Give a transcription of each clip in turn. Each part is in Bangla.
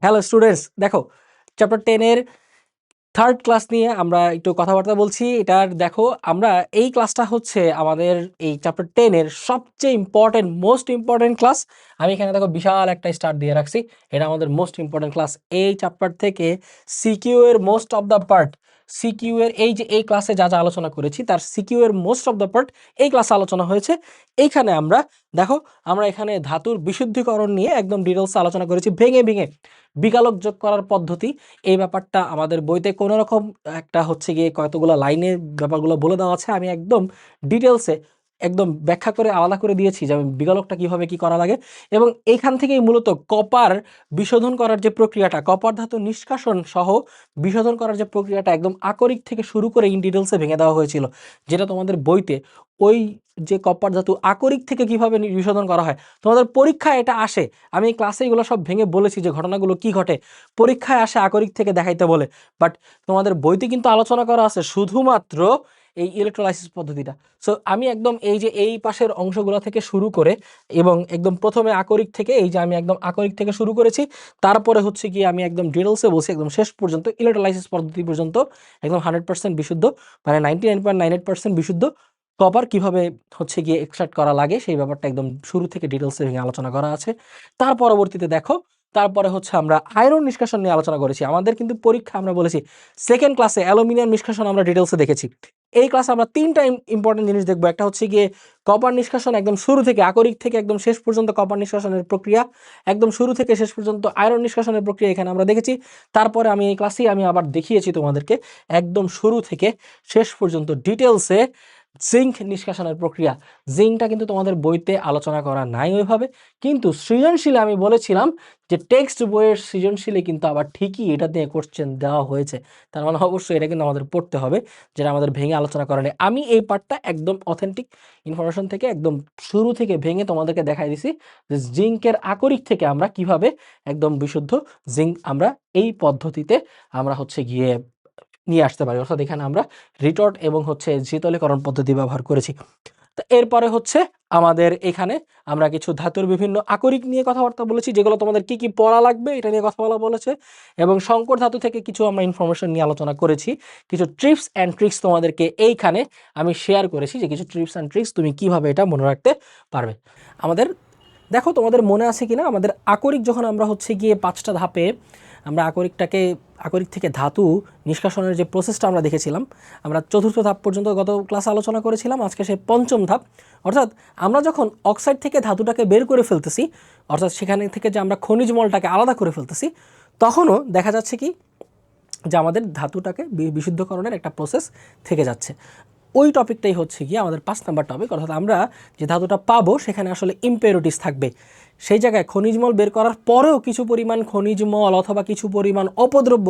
হ্যালো স্টুডেন্টস, দেখো চ্যাপ্টার 10 এর থার্ড ক্লাস নিয়ে আমরা একটু কথাবার্তা বলছি। এটার দেখো আমরা এই ক্লাসটা হচ্ছে আমাদের এই চ্যাপ্টার 10 এর সবচেয়ে ইম্পর্টেন্ট মোস্ট ইম্পর্টেন্ট ক্লাস। আমি এখানে দেখো বিশাল একটা স্টার দিয়ে রাখছি, এটা আমাদের মোস্ট ইম্পর্টেন্ট ক্লাস। এই চ্যাপ্টার থেকে সিকিউ এর most of the part, CQ এর এই যে এই ক্লাসে যা যা আলোচনা করেছি তার সিকিউ এর মোস্ট অফ দ্য পার্ট এই ক্লাসে আলোচনা হয়েছে। এইখানে আমরা দেখো আমরা এখানে ধাতুর বিশুদ্ধীকরণ নিয়ে একদম ডিটেলসে আলোচনা করেছি, ভেঙে ভেঙে বিকালক যোগ করার পদ্ধতি। এই ব্যাপারটা আমাদের বইতে কোনো রকম একটা হচ্ছে গিয়ে কতগুলো লাইনে ব্যাপারগুলো বলে দেওয়া আছে, আমি একদম ডিটেলসে একদম ব্যাখ্যা করে আলাদা করে দিয়েছি যে বিকালকটা কিভাবে কি করা লাগে। এবং এইখান থেকেই মূলত কপার বিশোধন করার যে প্রক্রিয়াটা, কপার ধাতু নিষ্কাশন সহ বিশোধন করার যে প্রক্রিয়াটা একদম আকরিক থেকে শুরু করে ইন ডিটেলসে ভেঙে দেওয়া হয়েছিল, যেটা তোমাদের বইতে ওই যে কপার ধাতু আকরিক থেকে কিভাবে বিশোধন করা হয় তোমাদের পরীক্ষায় এটা আসে। আমি এই ক্লাসে এগুলো সব ভেঙে বলেছি যে ঘটনাগুলো কি ঘটে, পরীক্ষায় আসে আকরিক থেকে দেখাইতে বলে, বাট তোমাদের বইতে কিন্তু আলোচনা করা আছে শুধুমাত্র এই ইলেকট্রোলাইসিস পদ্ধতিটা। সো আমি একদম এই যে এই পাশের অংশগুলো থেকে শুরু করে এবং একদম প্রথমে আকরিক থেকে এই যে আমি একদম আকরিক থেকে শুরু করেছি, তারপরে হচ্ছে কি আমি একদম ডিটেলসে বলছি একদম শেষ পর্যন্ত ইলেকট্রোলাইসিস পদ্ধতি পর্যন্ত একদম 100% বিশুদ্ধ, মানে 99.98% বিশুদ্ধ কপার কিভাবে হচ্ছে গিয়ে এক্সট্রাক্ট করা লাগে সেই ব্যাপারটা একদম শুরু থেকে ডিটেলসে ভেঙে আলোচনা করা আছে। তার পরবর্তীতে দেখো তারপরে হচ্ছে আমরা আয়রন নিষ্কাশন নিয়ে আলোচনা করেছি। আমাদের কিন্তু পরীক্ষা আমরা বলেছি সেকেন্ড ক্লাসে অ্যালুমিনিয়াম নিষ্কাশন আমরা ডিটেলসে দেখেছি। এই ক্লাসে আমরা তিনটা ইম্পর্টেন্ট জিনিস দেখবো। একটা হচ্ছে গিয়ে কপার নিষ্কাশন একদম শুরু থেকে আকরিক থেকে একদম শেষ পর্যন্ত কপার নিষ্কাশনের প্রক্রিয়া, একদম শুরু থেকে শেষ পর্যন্ত আয়রন নিষ্কাশনের প্রক্রিয়া এখানে আমরা দেখেছি। তারপরে আমি এই ক্লাসেই আমি আবার দেখিয়েছি তোমাদেরকে একদম শুরু থেকে শেষ পর্যন্ত ডিটেলসে জিঙ্ক নিষ্কাশনের প্রক্রিয়া। জিঙ্কটা কিন্তু তোমাদের বইতে আলোচনা করা নাই ওইভাবে, কিন্তু সৃজনশীলে আমি বলেছিলাম যে টেক্সট বইয়ের সৃজনশীলে কিন্তু আবার ঠিকই এটা দিয়ে কোশ্চেন দেওয়া হয়েছে, তার মানে অবশ্যই এটা কিন্তু আমাদের পড়তে হবে, যেটা আমাদের ভেঙে আলোচনা করা নেই। আমি এই পার্টটা একদম অথেন্টিক ইনফরমেশন থেকে একদম শুরু থেকে ভেঙে তোমাদেরকে দেখাই দিছি যে জিঙ্কের আকরিক থেকে আমরা কিভাবে একদম বিশুদ্ধ জিঙ্ক আমরা এই পদ্ধতিতে আমরা হচ্ছে গিয়ে নিয়ে আসতে পারি। অর্থাৎ এখানে আমরা রিটর্ট এবং হচ্ছে শীতলীকরণ পদ্ধতি ব্যবহার করেছি। তো এরপরে হচ্ছে আমাদের এখানে আমরা কিছু ধাতুর বিভিন্ন আকরিক নিয়ে কথাবার্তা বলেছি, যেগুলো তোমাদের কি কি পড়া লাগবে এটা নিয়ে কথা বলা বলেছে, এবং সংকর ধাতু থেকে কিছু আমরা ইনফরমেশন নিয়ে আলোচনা করেছি। কিছু ট্রিপস অ্যান্ড ট্রিক্স তোমাদেরকে এইখানে আমি শেয়ার করেছি যে কিছু ট্রিপস অ্যান্ড ট্রিক্স তুমি কিভাবে এটা মনে রাখতে পারবে। আমাদের দেখো তোমাদের মনে আছে কিনা আমাদের আকরিক যখন আমরা হচ্ছে গিয়ে 5টা ধাপে আমরা আকরিক থেকে ধাতু নিষ্কাশনের যে প্রসেসটা আমরা দেখেছিলাম, আমরা চতুর্থ ধাপ পর্যন্ত গত ক্লাসে আলোচনা করেছিলাম, আজকে সেই পঞ্চম ধাপ। অর্থাৎ আমরা যখন অক্সাইড থেকে ধাতুটাকে বের করে ফেলতেছি, অর্থাৎ সেখানে থেকে যে আমরা খনিজ মলটাকে আলাদা করে ফেলতেছি, তখনও দেখা যাচ্ছে কি যে আমাদের ধাতুটাকে বিশুদ্ধকরণের একটা প্রসেস থেকে যাচ্ছে। ওই টপিকটাই হচ্ছে গিয়ে আমাদের 5 নাম্বার টপিক। অর্থাৎ আমরা যে ধাতুটা পাবো সেখানে আসলে ইম্পিউরিটিস থাকবে, সেই জায়গায় খনিজ মল বের করার পরেও কিছু পরিমাণ খনিজ মল অথবা কিছু পরিমাণ অপদ্রব্য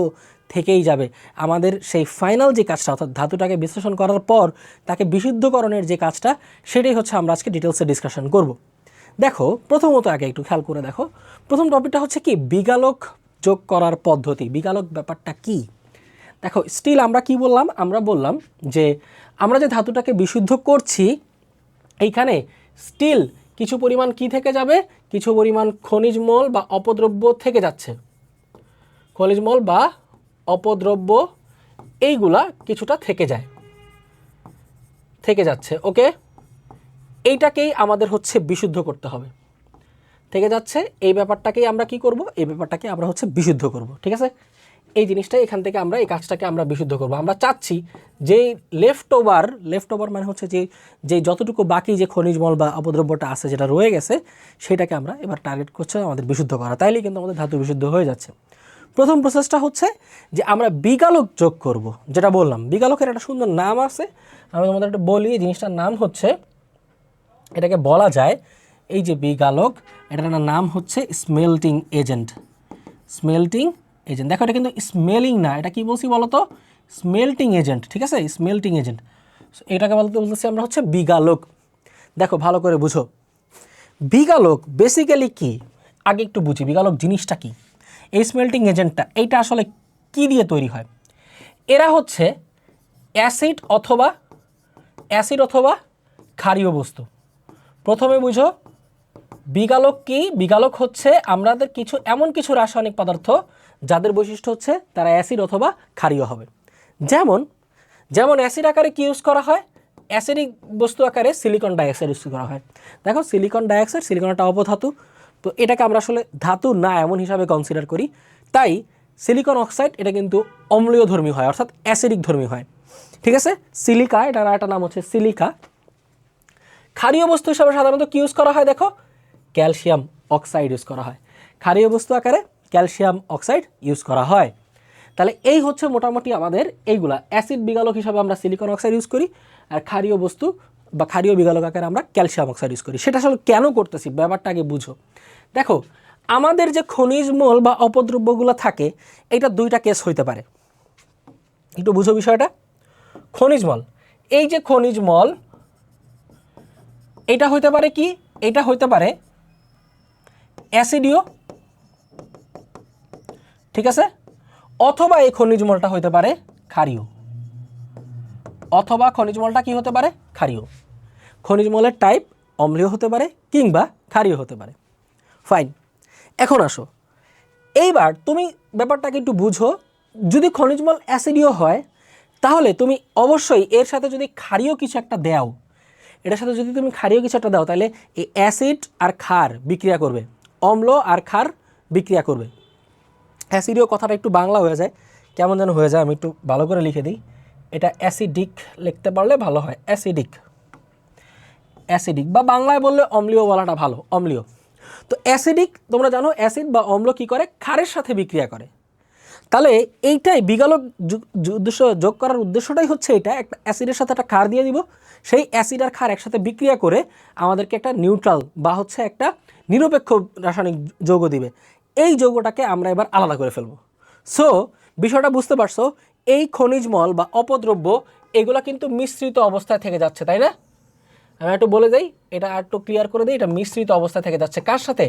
থেকেই যাবে। আমাদের সেই ফাইনাল যে কাজটা, অর্থাৎ ধাতুটাকে বিশ্লেষণ করার পর তাকে বিশুদ্ধকরণের যে কাজটা, সেটাই হচ্ছে আমরা আজকে ডিটেলসে ডিসকাশন করব। দেখো প্রথমত আগে একটু খেয়াল করে দেখো, প্রথম টপিকটা হচ্ছে কি বিগালক যোগ করার পদ্ধতি। বিগালক ব্যাপারটা কি? দেখো স্টিল আমরা কি বললাম, আমরা বললাম যে আমরা যে ধাতুটাকে বিশুদ্ধ করছি এইখানে স্টিল কিছু পরিমাণ কি থেকে যাবে, কিছু পরিমাণ খনিজ মল বা অপদ্রব্য থেকে যাচ্ছে। খনিজ মল বা অপদ্রব্য এইগুলা কিছুটা থেকে যাচ্ছে। ওকে, এইটাকেই আমাদের হচ্ছে বিশুদ্ধ করতে হবে। থেকে যাচ্ছে এই ব্যাপারটাকেই আমরা কি করব, এই ব্যাপারটাকে আমরা হচ্ছে বিশুদ্ধ করব। ঠিক আছে, এই জিনিসটাই এখান থেকে আমরা এই কাজটাকে আমরা বিশুদ্ধ করব। আমরা চাচ্ছি যে লেফট ওভার মানে হচ্ছে যে যতটুকু বাকি যে খনিজ মল বা অপদ্রব্যটা আছে যেটা রয়ে গেছে, সেটাকে আমরা এবার টার্গেট করছে আমাদের বিশুদ্ধ করা। তাইলেই কিন্তু আমাদের ধাতু বিশুদ্ধ হয়ে যাচ্ছে। প্রথম প্রসেসটা হচ্ছে যে আমরা বিগালক যোগ করব। যেটা বললাম বিগালকের একটা সুন্দর নাম আছে, আমি তোমাদের একটা বলি। এই জিনিসটার নাম হচ্ছে, এটাকে বলা যায় এই যে বিগালক, এটার একটা নাম হচ্ছে স্মেল্টিং এজেন্ট। দেখো এটা কিন্তু স্মেলিং না, এটা কি বলছি বলো তো, স্মেল্টিং এজেন্ট। ঠিক আছে, স্মেল্টিং এজেন্ট, এটাকে বলতেছি আমরা হচ্ছে বিগালক। দেখো ভালো করে বুঝো বিগালক বেসিক্যালি কি, আগে একটু বুঝি বিগালক জিনিসটা কি। এই স্মেল্টিং এজেন্টটা এইটা আসলে কি দিয়ে তৈরি হয়? এরা হচ্ছে অ্যাসিড অথবা ক্ষারীয় বস্তু। প্রথমে বুঝো বিগালক কি? বিগালক হচ্ছে আমাদের কিছু এমন কিছু রাসায়নিক পদার্থ যাদের বৈশিষ্ট্য হচ্ছে তারা অ্যাসিড অথবা ক্ষারীয় হবে। যেমন যেমন অ্যাসিড আকারে কি ইউজ করা হয়? অ্যাসিডিক বস্তু আকারে সিলিকন ডাইঅক্সাইড ইউজ করা হয়। দেখো সিলিকন ডাইঅক্সাইড, সিলিকন একটা অপধাতু, তো এটাকে আমরা আসলে ধাতু না এমন হিসাবে কনসিডার করি। তাই সিলিকন অক্সাইড এটা কিন্তু অম্লীয় ধর্মী হয়, অর্থাৎ অ্যাসিডিক ধর্মী হয়। ঠিক আছে, সিলিকা, এটার একটা নাম হচ্ছে সিলিকা। ক্ষারীয় বস্তু হিসাবে সাধারণত কি ইউজ করা হয়? দেখো ক্যালসিয়াম অক্সাইড ইউজ করা হয়। ক্ষারীয় বস্তু আকারে ক্যালসিয়াম অক্সাইড ইউজ করা হয়। তাহলে এই হচ্ছে মোটামুটি আমাদের এইগুলা। অ্যাসিড বিগালক হিসাবে আমরা সিলিকন অক্সাইড ইউজ করি, আর ক্ষারীয় বস্তু বা ক্ষারীয় বিগালক আকারে আমরা ক্যালসিয়াম অক্সাইড ইউজ করি। সেটা আসলে কেন করতেছি ব্যাপারটা আগে বুঝো। দেখো আমাদের যে খনিজ মল বা অপদ্রব্যগুলো থাকে, এটা দুইটা কেস হইতে পারে, একটু বুঝো বিষয়টা। খনিজ মল, এই যে খনিজ মল, এটা হইতে পারে কি? এটা হইতে পারে অ্যাসিডীয়, ঠিক আছে, অথবা এই খনিজ মলটা হইতে পারে ক্ষারীয়, অথবা খনিজ মলটা কি হতে পারে? ক্ষারীয়। খনিজ মলের টাইপ অম্লীয় হতে পারে কিংবা ক্ষারীয় হতে পারে। ফাইন, এখন আসো, এইবার তুমি ব্যাপারটাকে একটু বুঝো। যদি খনিজ মল অ্যাসিডীয় হয় তাহলে তুমি অবশ্যই এর সাথে যদি ক্ষারীয় কিছু একটা দাও, এটার সাথে যদি তুমি ক্ষারীয় কিছু একটা দাও, তাহলে এই অ্যাসিড আর ক্ষার বিক্রিয়া করবে, অম্ল আর ক্ষার বিক্রিয়া করবে। অ্যাসিডীয় কথাটা একটু বাংলা হয়ে যায়, কেমন যেন হয়ে যায়, আমি একটু ভালো করে লিখে দিই। এটা অ্যাসিডিক লিখতে পারলে ভালো হয়, অ্যাসিডিক, অ্যাসিডিক বা বাংলায় বললে অম্লীয় বলাটা ভালো, অম্লীয়। তো অ্যাসিডিক, তোমরা জানো অ্যাসিড বা অম্ল কি করে? ক্ষারের সাথে বিক্রিয়া করে। তাহলে এইটাই বিগালক উদ্দেশ্য যোগ করার উদ্দেশ্যটাই হচ্ছে এটা, একটা অ্যাসিডের সাথে একটা ক্ষার দিয়ে দিব, সেই অ্যাসিড আর ক্ষার একসাথে বিক্রিয়া করে আমাদেরকে একটা নিউট্রাল বা হচ্ছে একটা নিরপেক্ষ রাসায়নিক যৌগ দিবে। এই যৌগটাকে আমরা এবার আলাদা করে ফেলবো। সো বিষয়টা বুঝতে পারছো, এই খনিজ মল বা অপদ্রব্য এগুলা কিন্তু মিশ্রিত অবস্থায় থেকে যাচ্ছে, তাই না? আমি একটু বলে দেই, এটা আর একটু ক্লিয়ার করে দিই, এটা মিশ্রিত অবস্থা থেকে যাচ্ছে। কার সাথে?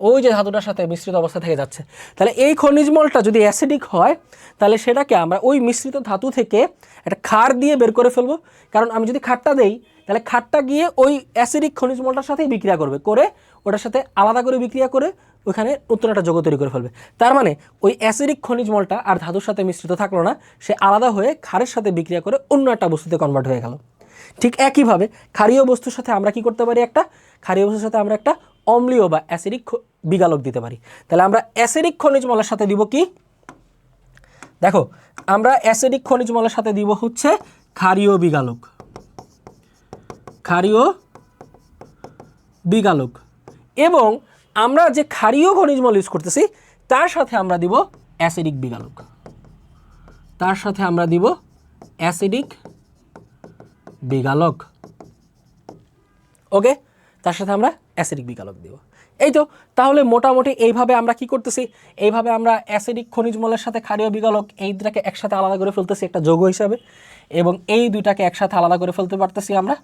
ওই যে ধাতুটার সাথে মিশ্রিত অবস্থা থেকে যাচ্ছে। তাহলে এই খনিজ মলটা যদি অ্যাসিডিক হয় তাহলে সেটাকে আমরা ওই মিশ্রিত ধাতু থেকে একটা ক্ষার দিয়ে বের করে ফেলবো। কারণ আমি যদি ক্ষারটা দেই তাহলে ক্ষারটা গিয়ে ওই অ্যাসিডিক খনিজ মলটার সাথেই বিক্রিয়া করবে, করে ওটার সাথে আলাদা করে বিক্রিয়া করে ওইখানে নতুন একটা যৌগ তৈরি করে ফেলবে। তার মানে ওই অ্যাসিডিক খনিজ মলটা আর ধাতুর সাথে মিশ্রিত থাকলো না, সে আলাদা হয়ে ক্ষারের সাথে বিক্রিয়া করে অন্য একটা বস্তুতে কনভার্ট হয়ে গেল। ঠিক একইভাবে ক্ষারীয় বস্তুর সাথে আমরা কি করতে পারি? একটা ক্ষারীয় বস্তুর সাথে আমরা একটা অম্লীয় বা অ্যাসিডিক বিগালক দিতে পারি। তাহলে আমরা অ্যাসিডিক খনিজ মলের সাথে দিব কি? দেখো আমরা অ্যাসিডিক খনিজ মলের সাথে দিব হচ্ছে ক্ষারীয় বিগালক, ক্ষারীয় বিগালক। এবং আমরা যে ক্ষারীয় খনিজ মল ইউজ করতেছি তার সাথে আমরা দিব অ্যাসিডিক বিগালক, তার সাথে আমরা দিব অ্যাসিডিক বিগালক। ওকে, তার সাথে আমরা অ্যাসিডিক বিগালক দিব। এই তো, তাহলে মোটামুটি এইভাবে আমরা কি করতেছি? এইভাবে আমরা অ্যাসিডিক খনিজ মলের সাথে ক্ষারীয় বিগালক এই দুটাকে একসাথে আলাদা করে ফেলতেছি একটা যৌগ হিসাবে, এবং এই দুটাকে একসাথে আলাদা করে ফেলতে পারতেছি আমরা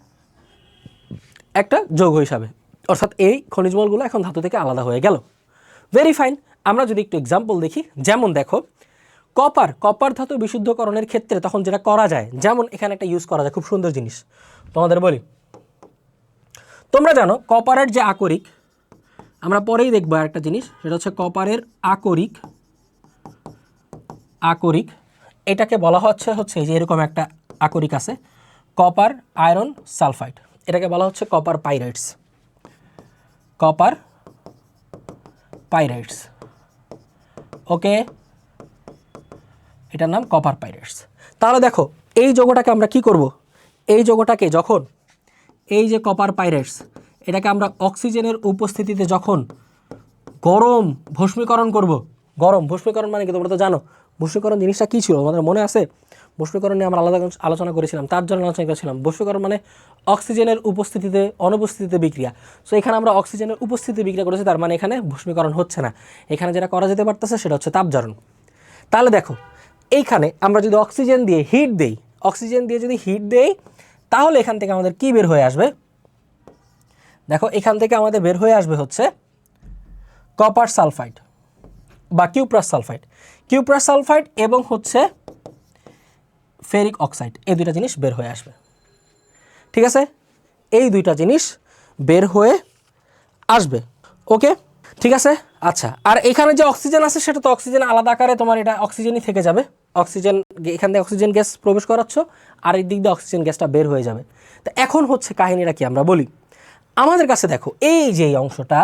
একটা যৌগ হিসাবে, অর্থাৎ এই খনিজ মলগুলো এখন ধাতু থেকে আলাদা হয়ে গেল। Very fine. আমরা যদি একটু এক্সাম্পল দেখি, যেমন দেখো কপার ধাতু বিশুদ্ধকরণের ক্ষেত্রে তখন যেটা করা যায়, যেমন এখানে একটা ইউজ করা যায়, খুব সুন্দর জিনিস তোমাদের বলি। তোমরা জানো কপারের যে আকরিক, আমরা পরেই দেখবো আরেকটা জিনিস, সেটা হচ্ছে কপারের আকরিক এটাকে বলা হচ্ছে যে এরকম একটা আকরিক আছে, কপার আয়রন সালফাইড, এটাকে বলা হচ্ছে কপার পাইরাইটস। ওকে, এটার নাম কপার পাইরাইটস। তাহলে দেখো এই যৌগটাকে আমরা কি করব? এই যৌগটাকে যখন এই যে কপার পাইরাইটস, এটাকে আমরা অক্সিজেনের উপস্থিতিতে যখন গরম ভস্মীকরণ করব, গরম ভস্মীকরণ মানে কি তোমরা তো জানো, ভস্মীকরণ জিনিসটা কী ছিল আমাদের মনে আছে? ভস্মীকরণ নিয়ে আমরা আলাদা আলোচনা করেছিলাম, তার জন্য আলোচনা করেছিলাম। ভস্মীকরণ মানে অক্সিজেনের উপস্থিতিতে অনুপস্থিতিতে বিক্রিয়া। সো এখানে আমরা অক্সিজেনের উপস্থিতিতে বিক্রিয়া করেছি, তার মানে এখানে ভস্মীকরণ হচ্ছে না। এখানে যেটা করা যেতে পারতেছে সেটা হচ্ছে তাপজারণ। তাহলে দেখো এইখানে আমরা যদি অক্সিজেন দিয়ে হিট দেই তাহলে এখান থেকে আমাদের কি বের হয়ে আসবে? দেখো এখান থেকে আমাদের বের হয়ে আসবে হচ্ছে কপার সালফাইড বা কিউপ্রাস সালফাইড এবং হচ্ছে ফেরিক অক্সাইড, এই দুইটা জিনিস বের হয়ে আসবে। ঠিক আছে, এই দুইটা জিনিস বের হয়ে আসবে। ওকে, ঠিক আছে। আচ্ছা, আর এখানে যে অক্সিজেন আছে সেটা তো অক্সিজেন আলাদা আকারে তোমার এটা অক্সিজেনই থেকে যাবে। অক্সিজেন এখান থেকে অক্সিজেন গ্যাস প্রবেশ করাচ্ছ, আর এই দিক দিয়ে অক্সিজেন গ্যাসটা বের হয়ে যাবে। তো এখন হচ্ছে কাহিনীটা কি আমরা বলি। আমাদের কাছে দেখো এই যে এই অংশটা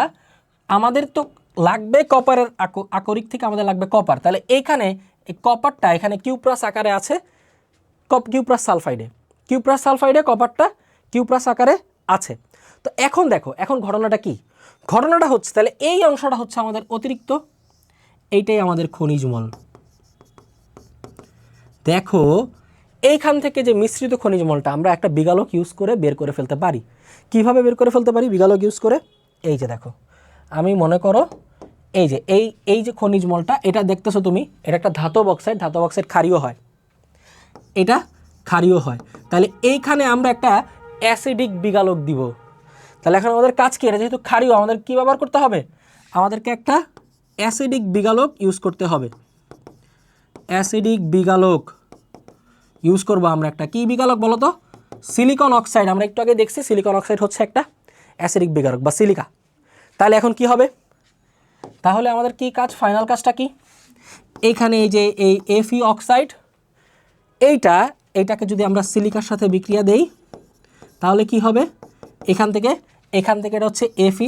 আমাদের তো লাগবে কপারের আকরিক থেকে আমাদের লাগবে কপার। তাহলে এইখানে এই কপারটা এখানে কিউপ্রাস আকারে আছে, কিউপ্রাস সালফাইডে কপারটা কিউপ্রাস আকারে আছে। তো এখন দেখো এখন ঘটনাটা কি, ঘটনাটা হচ্ছে তাহলে এই অংশটা হচ্ছে আমাদের অতিরিক্ত, এইটাই আমাদের খনিজ মল। দেখো এইখান থেকে যে মিশ্রিত খনিজ মলটা আমরা একটা বিগালক ইউজ করে বের করে ফেলতে পারি। কিভাবে বের করে ফেলতে পারি বিগালক ইউজ করে? এই যে দেখো, আমি মনে করো এই যে এই যে খনিজ মলটা এটা দেখতেছো তুমি, এটা একটা ধাতব অক্সাইড, ধাতব অক্সাইড ক্ষারীয় হয়, এটা ক্ষারীয় হয়। তাহলে এইখানে আমরা একটা অ্যাসিডিক বিগালক দিব। তাহলে এখন আমাদের কাজ কি, এটা যেহেতু ক্ষারীয় আমাদের কী ব্যবহার করতে হবে, আমাদেরকে একটা অ্যাসিডিক বিগালক ইউজ করতে হবে। অ্যাসিডিক বিগালক ইউজ করবো আমরা। একটা কি বিগালক বলো তো? Silicon oxide. আমরা একটু আগে দেখছি সিলিকন অক্সাইড হচ্ছে একটা অ্যাসিডিক বিগালক বা সিলিকা। তাহলে এখন কি হবে, তাহলে আমাদের কি কাজ, ফাইনাল কাজটা কি, এইখানে এই যে এই এফি অক্সাইড এইটাকে যদি আমরা সিলিকার সাথে বিক্রিয়া দেই তাহলে কি হবে, এখান থেকে এটা হচ্ছে এফি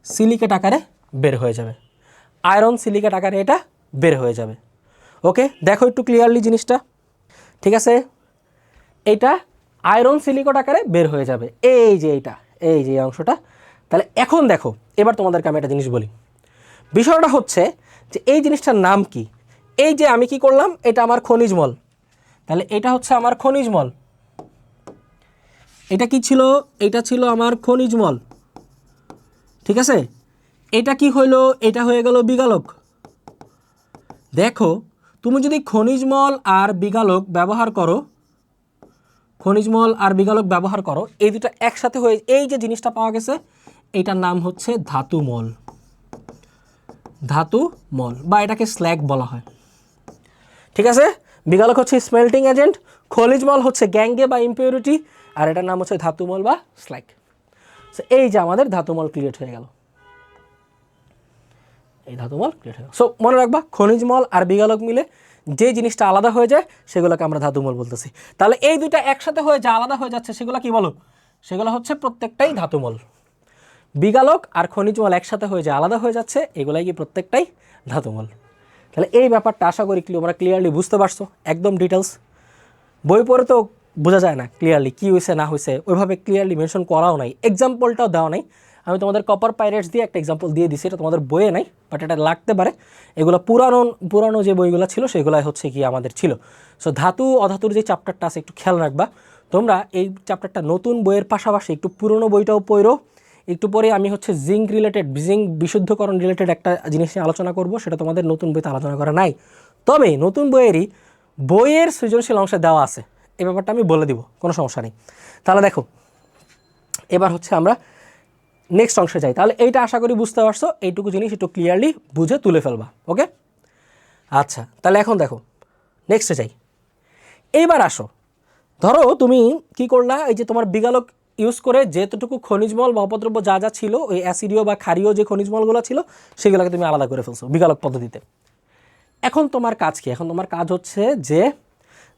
সিলিকেট আকারে বের হয়ে যাবে, আয়রন সিলিকেট আকারে এটা বের হয়ে যাবে। ওকে, দেখো একটু ক্লিয়ারলি জিনিসটা, ঠিক আছে? এইটা আয়রন সিলিকেট আকারে বের হয়ে যাবে, এই যে এই যে অংশটা। তাহলে এখন দেখো, এবার তোমাদেরকে আমি একটা জিনিস বলি। বিষয়টা হচ্ছে যে এই জিনিসটার নাম কি, এই যে আমি কি করলাম, এটা আমার খনিজ মল। তাহলে এটা হচ্ছে আমার খনিজ মল, এটা কি ছিল, এটা ছিল আমার খনিজ মল, ঠিক আছে? এটা কি হইলো, এটা হয়ে গেল বিগালক। দেখো তুমি যদি খনিজ মল আর বিগালক ব্যবহার করো, এই দুটো একসাথে হয়ে এই যে জিনিসটা পাওয়া গেছে এইটার নাম হচ্ছে ধাতু মল বা এটাকে স্ল্যাগ বলা হয়, ঠিক আছে? বিগালক হচ্ছে স্মেল্টিং এজেন্ট, খনিজ মল হচ্ছে গ্যাঙ্গে বা ইম্পিউরিটি, আর এটার নাম হচ্ছে ধাতু মল বা স্ল্যাগ। এই যে আমাদের ধাতু মল ক্রিয়েট হয়ে গেল, এই ধাতু মল ক্রিয়েট হয়ে গেল। সো মনে রাখবা, খনিজ মল আর বিগালক মিলে যে জিনিসটা আলাদা হয়ে যায় সেগুলোকে আমরা ধাতু মল বলতেছি। তাহলে এই দুইটা একসাথে হয়ে যা আলাদা হয়ে যাচ্ছে সেগুলো কি বলো, সেগুলো হচ্ছে প্রত্যেকটাই ধাতু মল। বিগালক আর খনিজ মল একসাথে হয়ে যা আলাদা হয়ে যাচ্ছে এগুলাই কি প্রত্যেকটাই ধাতু মল। তাহলে এই ব্যাপারটা আশা করি তোমরা ক্লিয়ারলি বুঝতে পারছো, একদম ডিটেলস। বই পড়ে তো বোঝা যায় না ক্লিয়ারলি কী হয়েছে না হয়েছে, ওইভাবে ক্লিয়ারলি মেনশন করাও নাই, এক্সাম্পলটাও দেওয়া নাই। আমি তোমাদের কপার পাইরেটস দিয়ে একটা এক্সাম্পল দিয়ে দিছি, এটা তোমাদের বইয়ে নাই, বাট এটা লাগতে পারে। এগুলো পুরানো যে বইগুলো ছিল সেগুলাই হচ্ছে কি আমাদের ছিল। সো ধাতু অধাতুর যে চ্যাপ্টারটা আছে একটু খেয়াল রাখবা তোমরা, এই চ্যাপ্টারটা নতুন বইয়ের পাশাপাশি একটু পুরনো বইটাও পড়ো। একটু পরে আমি হচ্ছে জিঙ্ক বিশুদ্ধকরণ রিলেটেড একটা জিনিস নিয়ে আলোচনা করব, সেটা তোমাদের নতুন বইতে আলোচনা করা নাই, তবে নতুন বইয়ের সৃজনশীল অংশে দেওয়া আছে, এই ব্যাপারটা আমি বলে দিব, কোনো সমস্যা নেই। তাহলে দেখো এবার হচ্ছে আমরা নেক্সট অংশে যাই। তাহলে এইটা আশা করি বুঝতে পারছো, এইটুকু জিনিস একটু ক্লিয়ারলি বুঝে তুলে ফেলবা। ওকে, আচ্ছা তাহলে এখন দেখো নেক্সটে যাই। এইবার আসো, ধরো তুমি কি করলা, এই যে তোমার বিগালক ইউজ করে যেতটুকু খনিজমল বা অপদ্রব্য যা যা ছিল, ওই অ্যাসিডীয় বা ক্ষারীয় যে খনিজমলগুলো ছিল সেগুলোকে তুমি আলাদা করে ফেলছো বিগালক পদ্ধতিতে। এখন তোমার কাজ কি, এখন তোমার কাজ হচ্ছে যে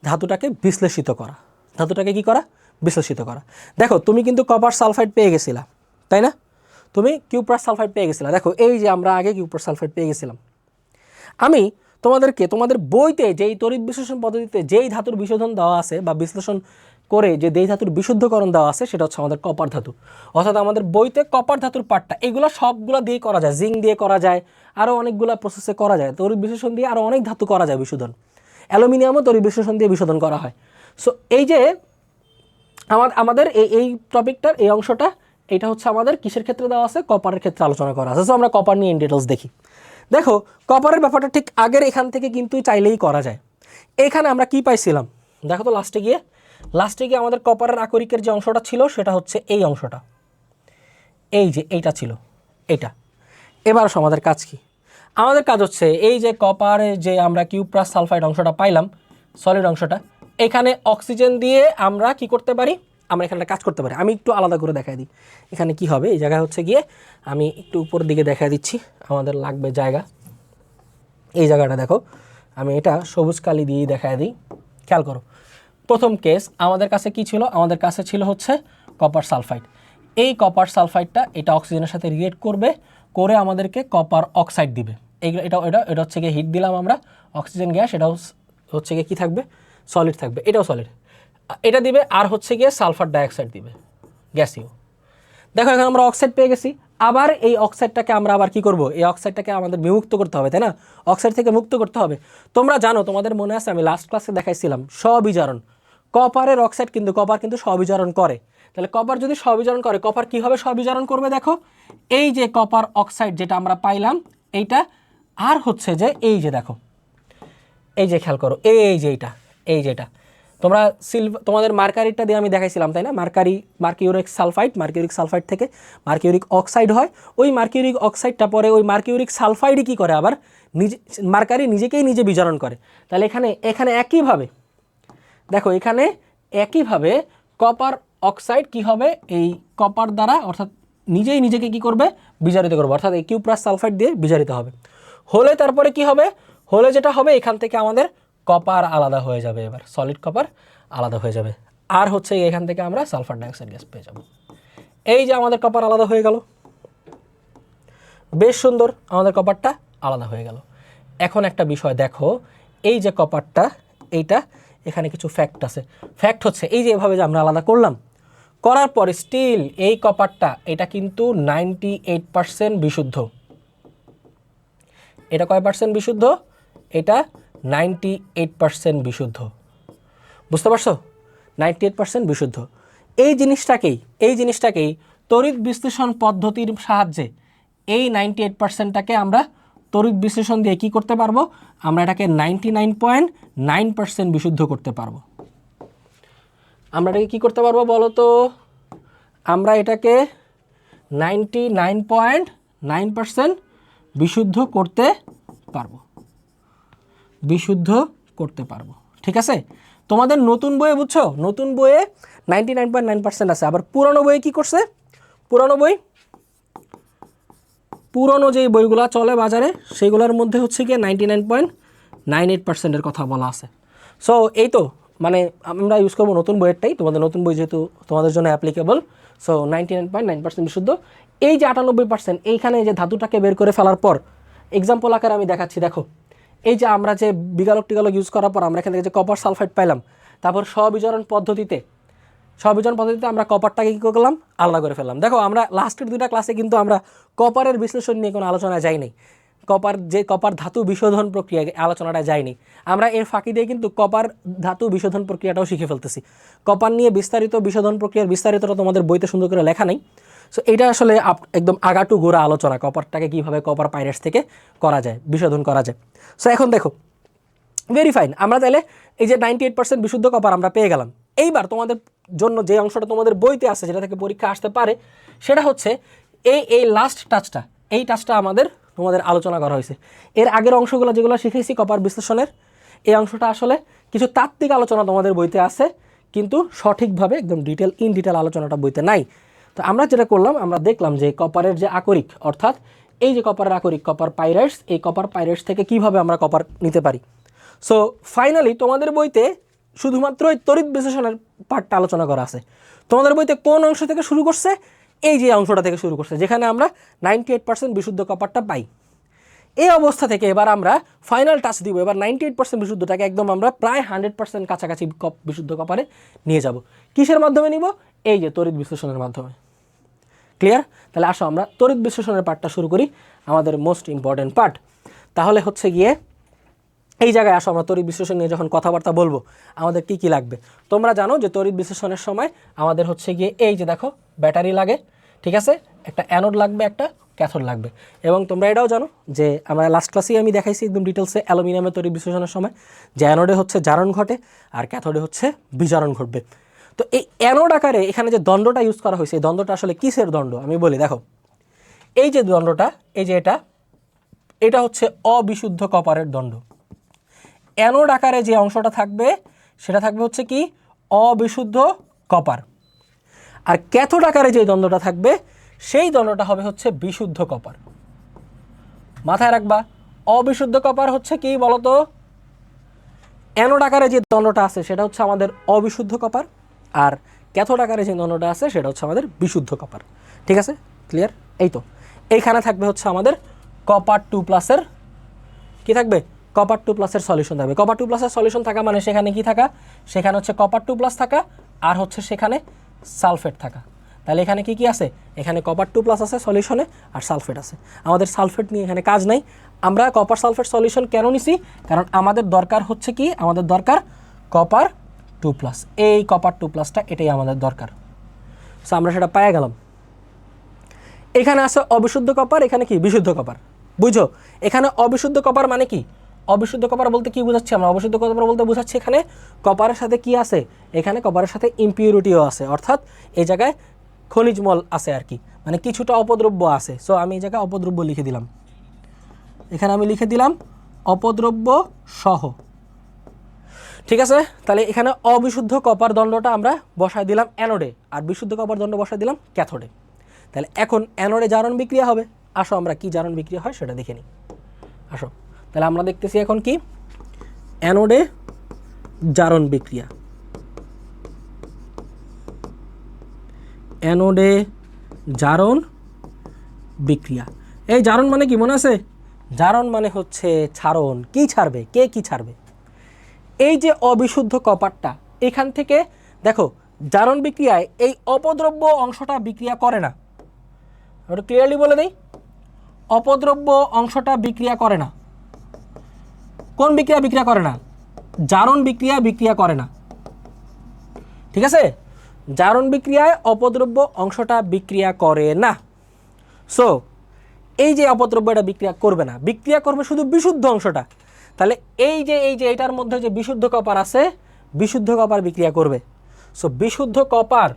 ধাতুটাকে বিশ্লেষিত করা। ধাতুটাকে কি করা, বিশ্লেষিত করা। দেখো তুমি কিন্তু কপার সালফাইড পেয়ে গেছিলা, তাই না? তুমি কিউপ্রাস সালফাইড পেয়ে গেছিলা। দেখো এই যে আমরা আগে কিউপ্রাস সালফাইড পেয়ে গেছিলাম। আমি তোমাদেরকে তোমাদের বইতে যেই তড়িৎ বিশ্লেষণ পদ্ধতিতে যেই ধাতুর বিশোধন দেওয়া আছে বা বিশ্লেষণ করে যে যেই ধাতুর বিশুদ্ধকরণ দেওয়া আছে সেটা হচ্ছে আমাদের কপার ধাতু। অর্থাৎ আমাদের বইতে কপার ধাতুর পার্টটা এগুলো সবগুলো দিয়ে করা যায়, জিঙ্ক দিয়ে করা যায়, আরও অনেকগুলো প্রসেসে করা যায়, তড়িৎ বিশ্লেষণ দিয়ে আরও অনেক ধাতু করা যায় বিশোধন। অ্যালুমিনিয়ামও তড়িৎ বিশ্লেষণ দিয়ে বিশোধন করা হয়। সো এই যে আমাদের এই টপিকটার এই অংশটা এটা হচ্ছে আমাদের কিসের ক্ষেত্রে দেওয়া আছে, কপারের ক্ষেত্রে আলোচনা করা আছে। সো আমরা কপার নিয়ে ইন ডিটেলস দেখি। দেখো কপারের ব্যাপারটা ঠিক আগের এখান থেকে কিন্তু চাইলেই করা যায়। এখানে আমরা কি পাইছিলাম দেখো তো, লাস্টে গিয়ে আমাদের কপারের আকরিকের যে অংশটা ছিল সেটা হচ্ছে এই অংশটা, এই যে এইটা ছিল এটা। এবার আমাদের কাজ কি, আমাদের কাজ হচ্ছে এই যে কপারে যে আমরা কিউপ্রাস সালফাইড অংশটা পাইলাম, সলিড অংশটা, এখানে অক্সিজেন দিয়ে আমরা কি করতে পারি, আমরা এখানে কাজ করতে পারি। আমি একটু আলাদা করে দেখাই দিই এখানে কি হবে। এই জায়গায় হচ্ছে গিয়ে আমি একটু উপরের দিকে দেখা দিচ্ছি, আমাদের লাগবে জায়গা। এই জায়গাটা দেখো, আমি এটা সবুজ কালি দিয়েই দেখায় দিই। খেয়াল করো, প্রথম কেস আমাদের কাছে কি ছিল, আমাদের কাছে ছিল হচ্ছে কপার সালফাইড। এই কপার সালফাইডটা এটা অক্সিজেনের সাথে রিয়েক্ট করবে, করে আমাদেরকে কপার অক্সাইড দিবে। এটা এটা এটা হচ্ছে গিয়ে হিট দিলাম আমরা, অক্সিজেন গ্যাস, এটাও হচ্ছে গিয়ে কী থাকবে, সলিড থাকবে, এটাও সলিড, এটা দিবে। আর হচ্ছে গিয়ে সালফার ডাইঅক্সাইড দিবে, গ্যাসীয়। দেখো এখানে আমরা অক্সাইড পেয়ে গেছি। আবার এই অক্সাইডটাকে আমরা আবার কি করব, এই অক্সাইডটাকে আমাদের বিমুক্ত করতে হবে, তাই না? অক্সাইড থেকে মুক্ত করতে হবে। তোমরা জানো, তোমাদের মনে আছে আমি লাস্ট ক্লাসে দেখাইছিলাম স্ববিজারণ। কপারের অক্সাইড কিন্তু, কপার কিন্তু স্ববিজারণ করে। তাহলে কপার যদি স্ববিজারণ করে, কপার কীভাবে স্ববিজারণ করবে দেখো, এই যে কপার অক্সাইড যেটা আমরা পাইলাম এইটা, আর হচ্ছে যে এই যে দেখো, এই যে খেয়াল করো, এই যে এইটা, এই যেটা তোমরা তোমাদের মার্কারিটা দিয়ে আমি দেখাইছিলাম, তাই না? মার্কিউরিক সালফাইড থেকে মার্কিউরিক অক্সাইড হয়। ওই মার্কিউরিক অক্সাইডটা পরে ওই মার্কিউরিক সালফাইডই কী করে, আবার মার্কারি নিজেকেই নিজে বিজারণ করে। তাহলে এখানে একইভাবে দেখো, এখানে একইভাবে কপার অক্সাইড কি হবে, এই কপার দ্বারা অর্থাৎ নিজেই নিজেকে কি করবে, বিজারিত করবে, অর্থাৎ এই কিউ প্লাস সালফাইড দিয়ে বিজারিত হবে। হলে তারপরে কি হবে, হলে যেটা হবে এখান থেকে আমাদের কপার আলাদা হয়ে যাবে, এবার সলিড কপার আলাদা হয়ে যাবে। আর হচ্ছে এখান থেকে আমরা সালফার ডাইঅক্সাইড গ্যাস পেয়ে যাব। এই যে আমাদের কপার আলাদা হয়ে গেল, বেশ সুন্দর, আমাদের কপারটা আলাদা হয়ে গেল। এখন একটা বিষয় দেখো, এই যে কপারটা, এইটা এখানে কিছু ফ্যাক্ট আছে। ফ্যাক্ট হচ্ছে এই যে এভাবে যে আমরা আলাদা করলাম, করার পরে স্টিল এই কপারটা এটা কিন্তু 98% বিশুদ্ধ। এটা কয় পার্সেন্ট বিশুদ্ধ, এটা 98% বিশুদ্ধ। বুঝতে পারছো, 98% বিশুদ্ধ। এই জিনিসটাকেই তড়িৎ বিশ্লেষণ পদ্ধতির সাহায্যে এই 98%টাকে আমরা তড়িৎ বিশ্লেষণ দিয়ে কি করতে পারবো, আমরা এটাকে 99.9% বিশুদ্ধ করতে পারবো। আমরা এটাকে কী করতে পারবো বলো তো, আমরা এটাকে 99.9% বিশুদ্ধ করতে পারবো। ঠিক আছে, তোমাদের নতুন বইয়ে বুঝছো, নতুন বইয়ে 99.9% আছে। আবার পুরনো বইয়ে কি করছে, পুরনো যেই বইগুলো চলে বাজারে সেইগুলোর মধ্যে হচ্ছে গিয়ে 99.98%-এর কথা বলা আছে। সো এই তো, মানে আমরা ইউজ করবো নতুন বইয়েরটাই, তোমাদের নতুন বই যেহেতু তোমাদের জন্য অ্যাপ্লিকেবল। সো 99.9% বিশুদ্ধ। এই যে 98%, এইখানে যে ধাতুটাকে বের করে ফেলার পর এক্সাম্পল আকারে আমি দেখাচ্ছি। দেখো, এই যে আমরা যে বিগালক টিগালক ইউজ করার পর আমরা এখান থেকে যে কপার সালফাইড পাইলাম, তারপর স্ববিজারণ পদ্ধতিতে আমরা কপারটাকে কী করলাম, আলাদা করে ফেললাম। দেখো আমরা লাস্টের দুইটা ক্লাসে কিন্তু আমরা কপারের বিশ্লেষণ নিয়ে কোনো আলোচনা যাইনি, কপার ধাতু বিশোধন প্রক্রিয়া আলোচনাটা যায়নি। আমরা এর ফাঁকি দিয়ে কিন্তু কপার ধাতু বিশোধন প্রক্রিয়াটাও শিখে ফেলতেছি। কপার নিয়ে বিস্তারিত বিশোধন প্রক্রিয়ার বিস্তারিতটা তোমাদের বইতে সুন্দর করে লেখা নেই। সো এইটা আসলে একদম আগাটু গোড়া আলোচনা, কপারটাকে কীভাবে কপার পাইরেটস থেকে বিশোধন করা যায়। সো এখন দেখো, ভেরি ফাইন, আমরা তাহলে এই যে 98% বিশুদ্ধ কপার আমরা পেয়ে গেলাম। এইবার তোমাদের জন্য যে অংশটা তোমাদের বইতে আছে, যেটা থেকে পরীক্ষা আসতে পারে, সেটা হচ্ছে এই লাস্ট টাচটা, এই টাচটা তোমাদের আলোচনা করা হয়েছে। এর আগের অংশগুলো যেগুলো শিখেছি কপার বিশ্লেষণের, এই অংশটা আসলে কিছু তাত্ত্বিক আলোচনা তোমাদের বইতে আছে, কিন্তু সঠিকভাবে একদম ইন ডিটেল আলোচনাটা বইতে নাই। তো আমরা যেটা করলাম, আমরা দেখলাম যে কপারের যে আকরিক, অর্থাৎ এই যে কপারের আকরিক, কপার পাইরেটস, এই কপার পাইরেটস থেকে কিভাবে আমরা কপার নিতে পারি। সো ফাইনালি তোমাদের বইতে শুধুমাত্র এই তড়িৎ বিশ্লেষণের পার্টটা আলোচনা করা আছে। তোমাদের বইতে কোন অংশ থেকে শুরু করছে, এই যে অংশটা থেকে শুরু করছে, যেখানে আমরা 98% বিশুদ্ধ কপারটা পাই। এই অবস্থা থেকে এবার আমরা ফাইনাল টাচ দিব, এবার 98% বিশুদ্ধটাকে একদম আমরা প্রায় 100% কাছাকাছি বিশুদ্ধ কপারে নিয়ে যাব। কিসের মাধ্যমে নিব, এই যে তড়িৎ বিশ্লেষণের মাধ্যমে। ক্লিয়ার? তাহলে আসো আমরা তড়িৎ বিশ্লেষণের পার্টটা শুরু করি, আমাদের মোস্ট ইম্পর্টেন্ট পার্ট। তাহলে হচ্ছে গিয়ে এই জায়গায় আসো, আমরা তড়িৎ বিশ্লেষণ নিয়ে যখন কথাবার্তা বলবো আমাদের কি কি লাগবে। তোমরা জানো যে তড়িৎ বিশ্লেষণের সময় আমাদের হচ্ছে গিয়ে এই যে দেখো ব্যাটারি লাগে, ঠিক আছে, একটা অ্যানোড লাগবে, একটা ক্যাথোড লাগবে। এবং তোমরা এটাও জানো যে আমরা লাস্ট ক্লাসেই আমি দেখাইছি একদম ডিটেলসে অ্যালুমিনিয়ামের তড়িৎ বিশ্লেষণের সময় যে অ্যানোডে হচ্ছে জারণ ঘটে আর ক্যাথোডে হচ্ছে বিজারণ ঘটবে। তো এই অ্যানোড আকারে এখানে যে দণ্ডটা ইউজ করা হয়েছে, এই দণ্ডটা আসলে কিসের দণ্ড আমি বলি। দেখো এই যে দণ্ডটা, এই যে এটা হচ্ছে অবিশুদ্ধ কপারের দণ্ড। অ্যানোড আকারে যে অংশটা থাকবে সেটা থাকবে হচ্ছে কি, অবিশুদ্ধ কপার। আর ক্যাথোড আকারে যে দ্বন্দ্বটা থাকবে সেই দ্বন্দ্বটা হবে হচ্ছে বিশুদ্ধ কপার। মাথায় রাখবা, অবিশুদ্ধ কপার হচ্ছে কি বলতো, অ্যানোড আকারে যে দ্বন্দ্বটা আছে সেটা হচ্ছে আমাদের অবিশুদ্ধ কপার, আর ক্যাথোড আকারে যে দ্বন্দ্বটা আছে সেটা হচ্ছে আমাদের বিশুদ্ধ কপার। ঠিক আছে, ক্লিয়ার? এই তো এইখানে থাকবে হচ্ছে আমাদের কপার 2+ কি থাকবে, কপার 2+ সলিউশন থাকবে। কপার 2+ সলিউশন থাকা মানে সেখানে কি থাকা, সেখানে হচ্ছে কপার 2+ থাকা আর হচ্ছে সেখানে সালফেট থাকা। তাহলে এখানে কি কি আছে, এখানে কপার 2+ আছে সলিউশনে আর সালফেট আছে। আমাদের সালফেট নিয়ে এখানে কাজ নাই। আমরা কপার সালফেট সলিউশন কেন নিছি, কারণ আমাদের দরকার হচ্ছে কি, আমাদের দরকার কপার 2+। এই কপার 2+টা এটাই আমাদের দরকার। সো আমরা সেটা পেয়ে গেলাম। এখানে আছে অবিশুদ্ধ কপার, এখানে কি বিশুদ্ধ কপার। বুঝো, এখানে অবিশুদ্ধ কপার মানে কি, অবিশুদ্ধ কপার বলতে কি বোঝাচ্ছি আমরা, অবিশুদ্ধ কপার বলতে বোঝাচ্ছি এখানে কপারের সাথে কি আছে, এখানে কপারের সাথে ইম্পিউরিটিও আছে, অর্থাৎ এই জায়গায় খনিজ মল আছে আর কি, মানে কিছুটা অপদ্রব্য আছে। সো আমি এই জায়গায় অপদ্রব্য লিখে দিলাম, এখানে আমি লিখে দিলাম অপদ্রব্য সহ। ঠিক আছে, তাহলে এখানে অবিশুদ্ধ কপার দণ্ডটা আমরা বসায় দিলাম অ্যানোডে, আর বিশুদ্ধ কপার দণ্ড বসায় দিলাম ক্যাথোডে। তাহলে এখন অ্যানোডে জারণ বিক্রিয়া হবে। আসো আমরা কি জারণ বিক্রিয়া হয় সেটা দেখে নিই। আসো, তাহলে আমরা দেখতেছি এখন কি, অ্যানোডে জারণ বিক্রিয়া। অ্যানোডে জারণ বিক্রিয়া, এই জারণ মানে কি মনে আছে, জারণ মানে হচ্ছে ছাড়ন, কি ছাড়বে, কে কি ছাড়বে। এই যে অবিশুদ্ধ কপারটা, এখান থেকে দেখো জারণ বিক্রিয়ায় এই অপদ্রব্য অংশটা বিক্রিয়া করে না। ওটা ক্লিয়ারলি বলে দেই, অপদ্রব্য অংশটা বিক্রিয়া করে না। কোন বিক্রিয়া বিক্রিয়া করে না, জারণ বিক্রিয়া বিক্রিয়া করে না। ঠিক আছে, জারণ বিক্রিয়ায় অপদ্রব্য অংশটা বিক্রিয়া করে না। সো এই যে অপদ্রব্যটা বিক্রিয়া করবে না, বিক্রিয়া করবে শুধু বিশুদ্ধ অংশটা। তাহলে এই যে এটার মধ্যে যে বিশুদ্ধ কপার আছে, বিশুদ্ধ কপার বিক্রিয়া করবে। সো বিশুদ্ধ কপার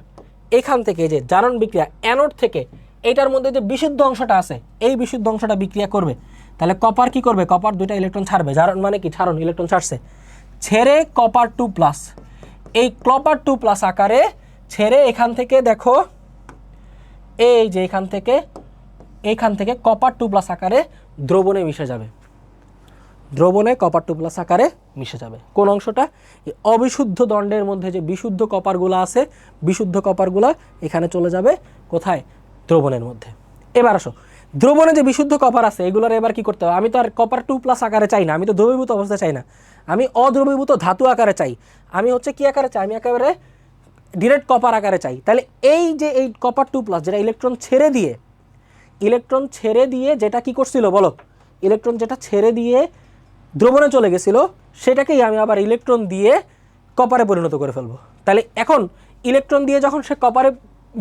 এখান থেকে যে জারণ বিক্রিয়া অ্যানোড থেকে এইটার মধ্যে যে বিশুদ্ধ অংশটা আছে, এই বিশুদ্ধ অংশটা বিক্রিয়া করবে। তাহলে কপার কি করবে, কপার 2টা ইলেকট্রন ছাড়বে। জারণ মানে কি, ছাড়ন, ইলেকট্রন ছাড়ছে, ছেড়ে কপার 2+, এই কপার 2+ আকারে ছেড়ে এখান থেকে দেখো এই যে এইখান থেকে কপার 2+ আকারে দ্রবণে মিশে যাবে। দ্রবণে কপার 2+ আকারে মিশে যাবে। কোন অংশটা, এই অবিশুদ্ধ দণ্ডের মধ্যে যে বিশুদ্ধ কপারগুলো আছে, বিশুদ্ধ কপারগুলো এখানে চলে যাবে কোথায়, দ্রবণের মধ্যে। এবার আসো, দ্রবণে যে বিশুদ্ধ কপার আছে এগুলোর এবার কি করতে হবে, আমি তো আর কপার 2+ আকারে চাই না, আমি তো দ্রবীভূত অবস্থা চাই না, আমি অদ্রবীভূত ধাতু আকারে চাই। আমি হচ্ছে কি আকারে চাই, আমি একেবারে ডিরেক্ট কপার আকারে চাই। তাহলে এই যে এই কপার 2+, যেটা ইলেকট্রন ছেড়ে দিয়ে যেটা কি করছিল বলো, ইলেকট্রন যেটা ছেড়ে দিয়ে দ্রবণে চলে গেছিল, সেটাকেই আমি আবার ইলেকট্রন দিয়ে কপারে পরিণত করে ফেলবো। তাহলে এখন ইলেকট্রন দিয়ে যখন সে কপারে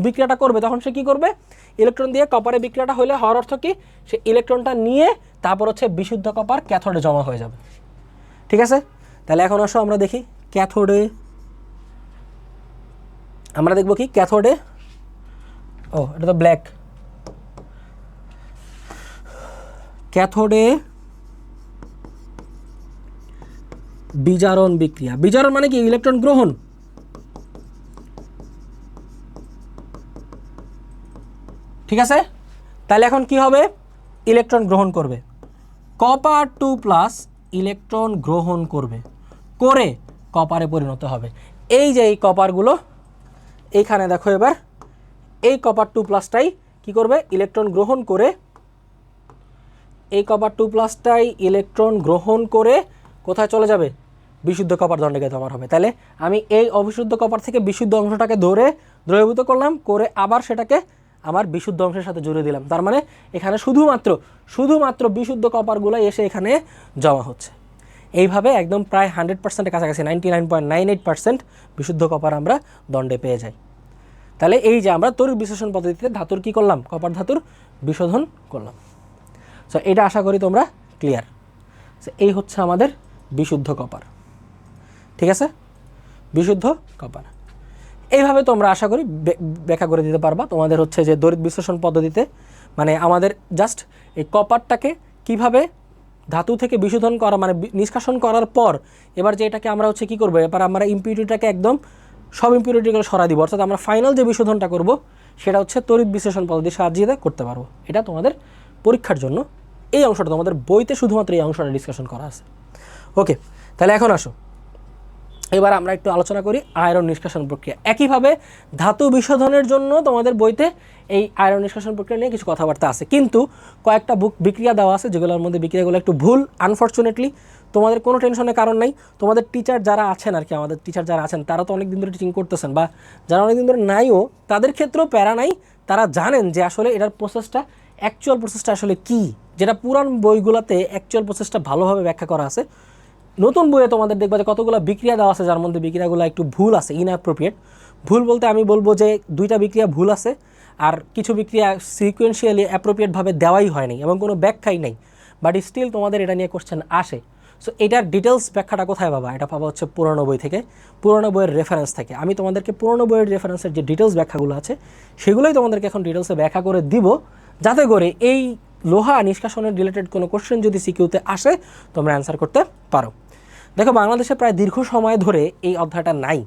বিক্রিয়াটা করবে, তখন সে কি করবে, ইলেকট্রন দিয়ে কপারে বিক্রিয়াটা হলে হওয়ার অর্থ কি, সে ইলেকট্রনটা নিয়ে তারপর হচ্ছে বিশুদ্ধ কপার ক্যাথোডে জমা হয়ে যাবে। ঠিক আছে, তাহলে এখন আসো আমরা দেখি ক্যাথোডে, আমরা দেখব কি ক্যাথোডে, ও এটা তো ব্ল্যাক, ক্যাথোডে বিজারণ বিক্রিয়া। বিজারণ মানে কি, ইলেকট্রন গ্রহণ। ঠিক আছে, তাহলে এখন কি হবে, ইলেকট্রন গ্রহণ করবে, কপার 2+ ইলেকট্রন গ্রহণ করবে, করে কপারে পরিণত হবে। এই যে এই কপারগুলো এইখানে দেখো, এবার এই কপার 2+টাই কি করবে, ইলেকট্রন গ্রহণ করে, এই কপার 2+টাই ইলেকট্রন গ্রহণ করে কোথায় চলে যাবে, বিশুদ্ধ কপার দণ্ডে জমা হবে। তাহলে আমি এই অবিশুদ্ধ কপার থেকে বিশুদ্ধ অংশটাকে ধরে দ্রবীভূত করলাম, করে আবার সেটাকে আমার বিশুদ্ধ অংশের সাথে জুড়ে দিলাম। তার মানে এখানে শুধুমাত্র বিশুদ্ধ কপারগুলো এসে এখানে জমা হচ্ছে। এইভাবে একদম প্রায় 100%-এর কাছাকাছি 99.98% বিশুদ্ধ কপার আমরা দণ্ডে পেয়ে যাই। তাহলে এই যে আমরা তড়িৎ বিশ্লেষণ পদ্ধতিতে ধাতুর কি করলাম, কপার ধাতুর বিশোধন করলাম। সো এটা আশা করি তোমরা ক্লিয়ার। সো এই হচ্ছে আমাদের বিশুদ্ধ কপার। ঠিক আছে, বিশুদ্ধ কপার এইভাবে তোমরা আশা করি ব্যাখ্যা করে দিতে পারবা। তোমাদের হচ্ছে যে তড়িৎ বিশ্লেষণ পদ্ধতিতে মানে আমাদের জাস্ট এই কপারটাকে কিভাবে ধাতু থেকে বিশোধন করা, মানে নিষ্কাশন করার পর এবার যে এটাকে আমরা হচ্ছে কি করবো, এবার আমরা ইম্পিউরিটিটাকে একদম সব ইম্পিউরিটিগুলো সরাই দিব, অর্থাৎ আমরা ফাইনাল যে বিশোধনটা করব সেটা হচ্ছে তড়িৎ বিশ্লেষণ পদ্ধতির সাহায্যে করতে পারবো। এটা তোমাদের পরীক্ষার জন্য এই অংশটা, তোমাদের বইতে শুধুমাত্র এই অংশটা ডিসকাশন করা আছে। ওকে, তাহলে এখন আসো এবার আমরা একটু আলোচনা করি আয়রন নিষ্কাশন প্রক্রিয়া। একইভাবে ধাতু বিশোধনের জন্য তোমাদের বইতে এই আয়রন নিষ্কাশন প্রক্রিয়া নিয়ে কিছু কথাবার্তা আছে, কিন্তু কয়েকটা বিক্রিয়া দেওয়া আছে যেগুলোর মধ্যে বিক্রিয়াগুলো একটু ভুল। আনফর্চুনেটলি তোমাদের কোনো টেনশনের কারণ নাই, তোমাদের টিচার যারা আছেন আর কি, আমাদের টিচার যারা আছেন তারা তো অনেক দিন ধরে টিচিং করতেছেন, বা যারা অনেক দিন ধরে নাইও তাদের ক্ষেত্রেও প্যারা নাই। তারা জানেন যে আসলে এটার প্রসেসটা, অ্যাকচুয়াল প্রসেসটা আসলে কী, যেটা পুরান বইগুলোতে অ্যাকচুয়াল প্রসেসটা ভালোভাবে ব্যাখ্যা করা আছে। নতুন বইয়ে তোমাদের দেখবা যে কতগুলো বিক্রিয়া দেওয়া আছে যার মধ্যে বিক্রিয়াগুলো একটু ভুল আছে, ইনঅ্যাপ্রোপ্রিয়েট। ভুল বলতে আমি বলবো যে 2টা বিক্রিয়া ভুল আছে, আর কিছু বিক্রিয়া সিকুয়েন্সিয়ালি অ্যাপ্রোপ্রিয়েটভাবে দেওয়াই হয়নি এবং কোনো ব্যাখ্যাই নেই, বাট স্টিল তোমাদের এটা নিয়ে কোশ্চেন আসে। সো এটার ডিটেলস ব্যাখ্যাটা কোথায় পাবা? এটা পাবা হচ্ছে পুরনো বই থেকে, পুরনো বইয়ের রেফারেন্স থেকে। আমি তোমাদেরকে পুরনো বইয়ের রেফারেন্সের যে ডিটেলস ব্যাখ্যাগুলো আছে সেগুলোই তোমাদেরকে এখন ডিটেলসে ব্যাখ্যা করে দিব, যাতে করে এই লোহা নিষ্কাশনের রিলেটেড কোনো কোশ্চেন যদি সিকিউতে আসে তোমরা অ্যান্সার করতে পারো। দেখো, বাংলাদেশে প্রায় দীর্ঘ সময় ধরে এই অধ্যায়টা নাই,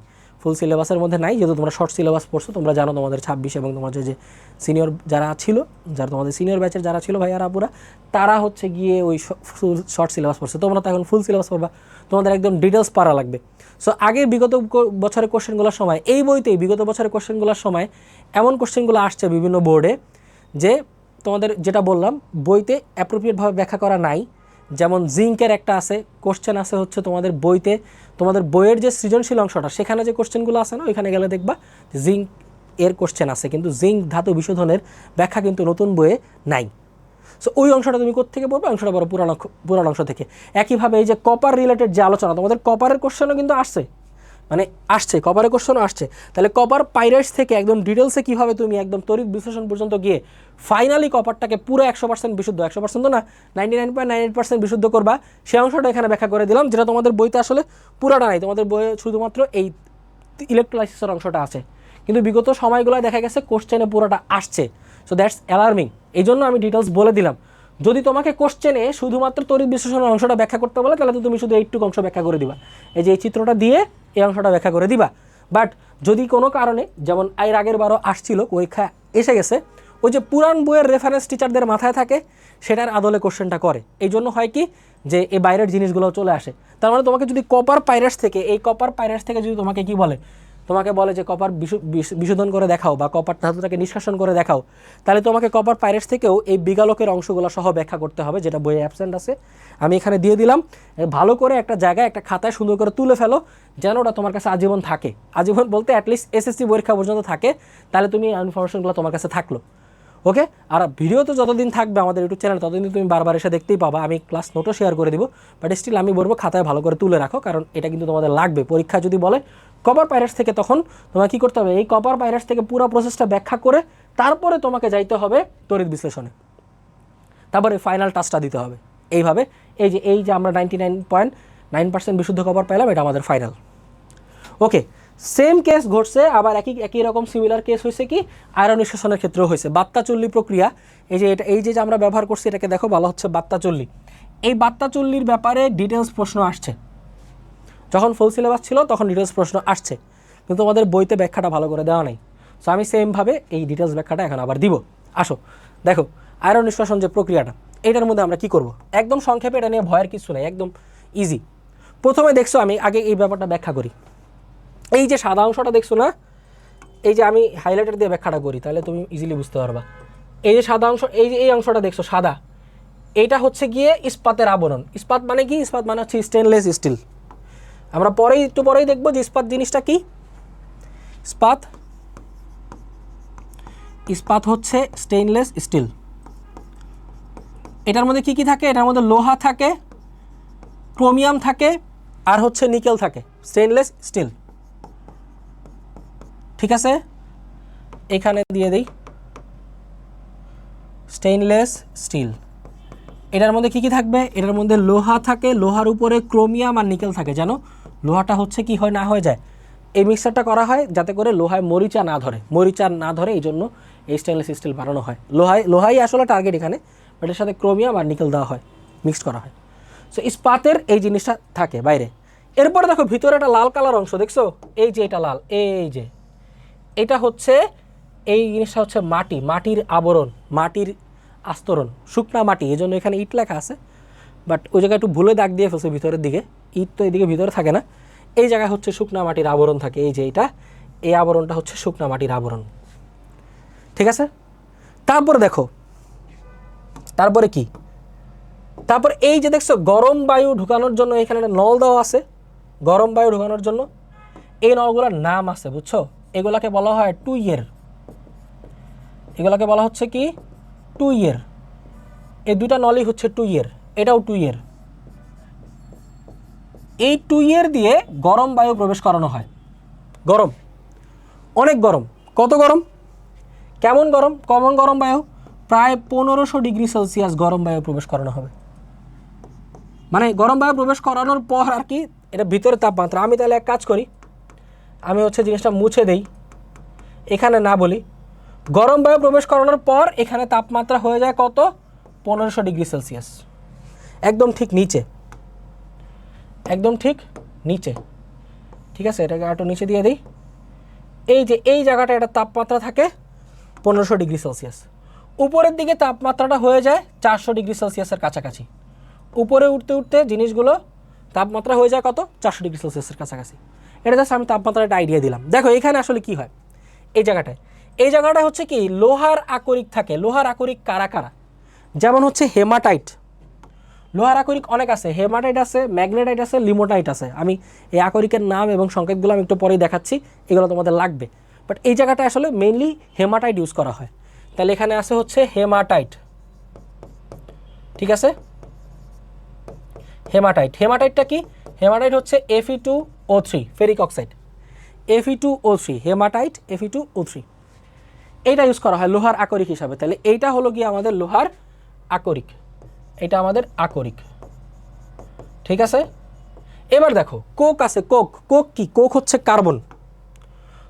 ফুল সিলেবাসের মধ্যে নাই। যেহেতু তোমরা শর্ট সিলেবাস পড়ছো, তোমরা জানো তোমাদের 26 এবং তোমাদের যে সিনিয়র যারা ছিল, যারা তোমাদের সিনিয়র ব্যাচের যারা ছিল ভাইয়ারা আপুরা, তারা হচ্ছে গিয়ে ওই শর্ট সিলেবাস পড়ছে। তোমরা তো এখন ফুল সিলেবাস পড়বা, তোমাদের একদম ডিটেলস পারা লাগবে। সো আগে বিগত বছরের কোশ্চেনগুলোর সময় এই বইতেই বিগত বছরের কোশ্চেনগুলোর সময় এমন কোশ্চেনগুলো আসছে বিভিন্ন বোর্ডে, যে তোমাদের যেটা বললাম বইতে অ্যাপ্রোপ্রিয়েটভাবে ব্যাখ্যা করা নাই। যেমন জিঙ্কের একটা আছে কোশ্চেন আছে হচ্ছে তোমাদের বইতে, তোমাদের বইয়ের যে সৃজনশীল অংশটা সেখানে যে কোশ্চেনগুলো আছে না, ওইখানে গেলে দেখবা জিঙ্ক এর কোশ্চেন আছে, কিন্তু জিঙ্ক ধাতু বিশোধনের ব্যাখ্যা কিন্তু নতুন বইয়ে নাই। সো ওই অংশটা তুমি কোত্থেকে পড়বে? অংশটা বড় পুরান অংশ থেকে। একইভাবে এই যে কপার রিলেটেড যে আলোচনা, তোমাদের কপারের কোশ্চেনও কিন্তু আসছে, মানে আসছে, কপারের কোশ্চেনও আসছে। তাহলে কপার পাইরাইটস থেকে একদম ডিটেলসে কীভাবে তুমি একদম তড়িৎ বিশ্লেষণ পর্যন্ত গিয়ে ফাইনালি কপারটাকে পুরো 100% বিশুদ্ধ, 100% না 99.98% বিশুদ্ধ করবা, সেই অংশটা এখানে ব্যাখ্যা করে দিলাম, যেটা তোমাদের বইতে আসলে পুরোটা নাই। তোমাদের বইয়ে শুধুমাত্র এই ইলেকট্রোলাইসিসের অংশটা আছে, কিন্তু বিগত সময়গুলো দেখা গেছে কোশ্চেনে পুরোটা আসছে। So that's alarming. এই জন্য আমি ডিটেলস বলে দিলাম। যদি তোমাকে কোশ্চেনে শুধুমাত্র তড়িৎ বিশ্লেষণের অংশটা ব্যাখ্যা করতে বলে, তাহলে তো তুমি শুধু এইটুকু অংশ ব্যাখ্যা করে দিবা, এই যে এই চিত্রটা দিয়ে এই অংশটা ব্যাখ্যা করে দিবা। বাট যদি কোনো কারণে, যেমন এর আগের বারও আসছিল, পরীক্ষা এসে গেছে, ওই যে পুরান বইয়ের রেফারেন্স টিচারদের মাথায় থাকে, সেটার আদলে কোশ্চেনটা করে। এই জন্য হয় কি যে এই বাইরের জিনিসগুলো চলে আসে। তার মানে তোমাকে যদি কপার পাইরাইটস থেকে, এই কপার পাইরাইটস থেকে যদি তোমাকে কি বলে, তোমাকে বলে যে কপার বিশোধন করে দেখাও বা কপার ধাতুটাকে নিষ্কাশন করে দেখাও, তাহলে তোমাকে কপার পাইরাইটস থেকেও এই বিগালকের অংশগুলো সহ ব্যাখ্যা করতে হবে, যেটা বইয়ে অ্যাবসেন্ট আছে। আমি এখানে দিয়ে দিলাম, ভালো করে একটা জায়গায় একটা খাতায় সুন্দর করে তুলে ফেলো, যেন ওটা তোমার কাছে আজীবন থাকে। আজীবন বলতে অ্যাটলিস্ট এসএসসি পরীক্ষা পর্যন্ত থাকে, তাহলে তুমি ইনফরমেশনগুলো তোমার কাছে থাকলো। ওকে, আর ভিডিও তো যতদিন থাকবে আমাদের ইউটিউব চ্যানেল, ততদিন তুমি বারবার এসে দেখতেই পাবা। আমি ক্লাস নোটও শেয়ার করে দিব, বাট স্টিল আমি বলবো খাতায় ভালো করে তুলে রাখো, কারণ এটা কিন্তু তোমাদের লাগবে। পরীক্ষা যদি বলে কপার পাইরাইটস থেকে, তখন তোমাকে কী করতে হবে? এই কপার পাইরাইটস থেকে পুরো প্রসেসটা ব্যাখ্যা করে তারপরে তোমাকে যাইতে হবে তড়িৎ বিশ্লেষণে, তারপরে ফাইনাল টাচটা দিতে হবে। এইভাবে এই যে আমরা 99.9% বিশুদ্ধ কপার পেলাম, এটা আমাদের ফাইনাল। ওকে, সেম কেস ঘটছে আবার, একই রকম সিমিলার কেস হয়েছে কি আয়রন নিষ্কাশনের ক্ষেত্রেও হয়েছে। বাত্তাচল্লি প্রক্রিয়া, এই যে আমরা ব্যবহার করছি, এটাকে দেখো বলা হচ্ছে বাত্তাচল্লি। এই বাত্তাচল্লির ব্যাপারে ডিটেলস প্রশ্ন আসছে, যখন ফুল সিলেবাস ছিল তখন ডিটেলস প্রশ্ন আসছে, কিন্তু তোমাদের বইতে ব্যাখ্যাটা ভালো করে দেওয়া নেই। সো আমি সেমভাবে এই ডিটেলস ব্যাখ্যাটা এখন আবার দিব। আসো দেখো, আয়রন নিষ্কাশন যে প্রক্রিয়াটা, এটার মধ্যে আমরা কি করব? একদম সংক্ষেপে, এটা নিয়ে ভয়ের কিছু নেই, একদম ইজি। প্রথমে দেখছো, আমি আগে এই ব্যাপারটা ব্যাখ্যা করি। এই যে সাদা অংশটা দেখছো না, এই যে আমি হাইলাইটার দিয়ে ব্যাখ্যাটা করি, তাহলে তুমি ইজিলি বুঝতে পারবা। এই যে সাদা অংশ, এই অংশটা দেখছো সাদা, এইটা হচ্ছে গিয়ে ইস্পাতের আবরণ। ইস্পাত মানে কি? ইস্পাত মানে হচ্ছে স্টেনলেস স্টিল। আমরা একটু পরেই দেখবো যে ইস্পাত জিনিসটা কি। ইস্পাত হচ্ছে স্টেইনলেস স্টিল। এটার মধ্যে কি থাকে? এটার মধ্যে লোহা থাকে, ক্রোমিয়াম থাকে, আর হচ্ছে নিকেল থাকে। স্টেইনলেস স্টিল, ঠিক আছে? এখানে দিয়ে দিই স্টেইনলেস স্টিল। এটার মধ্যে কি থাকবে? এটার মধ্যে লোহা থাকে, লোহার উপরে ক্রোমিয়াম আর নিকেল থাকে। জানো লোহাটা হচ্ছে কি হয় না হয়ে যায়, এই মিক্সারটা করা হয় যাতে করে লোহায় মরিচা না ধরে, এই জন্য এই স্টেইনলেস স্টিল বানানো হয়। লোহাই আসলে টার্গেট এখানে, বাট এর সাথে ক্রোমিয়াম আর নিকেল দেওয়া হয়, মিক্সড করা হয়। সো ইস্পাতের এই জিনিসটা থাকে বাইরে। এরপরে দেখো ভিতরে একটা লাল কালার অংশ দেখছো, এই যে এটা লাল, এই যে এটা হচ্ছে, এই জিনিসটা হচ্ছে মাটি, মাটির আবরণ, মাটির আস্তরণ, শুকনা মাটি, এই জন্য এখানে ইট লেখা আছে, বাট ওই জায়গায় একটু ভুলে দাগ দিয়ে ফেলছে ভিতরের দিকে, ইট তো এইদিকে ভিতরে থাকে না, এই জায়গায় হচ্ছে শুকনা মাটির আবরণ থাকে, এই যে এটা, এই আবরণটা হচ্ছে শুকনা মাটির আবরণ। ঠিক আছে, তারপরে দেখো, তারপরে কি, তারপর এই যে দেখছো গরম বায়ু ঢুকানোর জন্য এখানে একটা নল দেওয়া আছে, গরম বায়ু ঢুকানোর জন্য, এই নলগুলোর নাম আছে বুঝছো, এগুলাকে বলা হয় টুইয়ের, এগুলাকে বলা হচ্ছে কি টুইয়ের, এই দুইটা নলই হচ্ছে টুইয়ের, এটাও টুইয়ের। এই টুইয়ের দিয়ে গরম বায়ু প্রবেশ করানো হয়, গরম, অনেক গরম, কত গরম, কেমন গরম, কমন গরম বায়ু, প্রায় 1500 ডিগ্রি সেলসিয়াস গরম বায়ু প্রবেশ করানো হবে। মানে গরম বায়ু প্রবেশ করানোর পর আর কি, এটা ভিতরে তাপমাত্রা, আমি তাহলে এক কাজ করি, আমি হচ্ছে জিনিসটা মুছে দেই, এখানে না বলি, গরম বায়ু প্রবেশ করানোর পর এখানে তাপমাত্রা হয়ে যায় কত, 1500 ডিগ্রি সেলসিয়াস, একদম ঠিক নিচে, একদম ঠিক নিচে। ঠিক আছে, এটাকে একটু নিচে দিয়ে দিই, এই যে এই জায়গাটা এটা তাপমাত্রা থাকে 1500 ডিগ্রি সেলসিয়াস, উপরের দিকে তাপমাত্রাটা হয়ে যায় 400 ডিগ্রি সেলসিয়াসের কাছাকাছি, উপরে উঠতে উঠতে জিনিসগুলো তাপমাত্রা হয়ে যায় কত, 400 ডিগ্রি সেলসিয়াসের কাছাকাছি। এটা জাস্ট আমি তাপমাত্রার একটা আইডিয়া দিলাম। দেখো এখানে আসলে কি হয়, এই জায়গাটায়, এই জায়গাটা হচ্ছে কি লোহার আকরিক থাকে, লোহার আকরিক কারা কারা, যেমন হচ্ছে হেমাটাইট, লোহার আকরিক অনেক আছে, হেমাটাইট আছে, ম্যাগনেটাইট আছে, লিমোটাইট আছে, আমি এই আকরিকের নাম এবং সংকেতগুলো আমি একটু পরেই দেখাচ্ছি, এগুলো তোমাদের লাগবে, বাট এই জায়গাটা আসলে মেইনলি হেমাটাইট ইউজ করা হয়। তাহলে এখানে আছে হচ্ছে হেমাটাইট, ঠিক আছে, হেমাটাইট, হেমাটাইটটা কি, হেমাটাইট হচ্ছে Fe2O3 ferric oxide, Fe2O3 hematite, Fe2O3 এইটা ইউজ করা হয় লোহার আকরিক হিসাবে। তাহলে এইটা হলো গিয়ে আমাদের লোহার আকরিক, এটা আমাদের আকরিক। ঠিক আছে, এবার দেখো কোক আছে, কোক, কোক কি, কোক হচ্ছে কার্বন,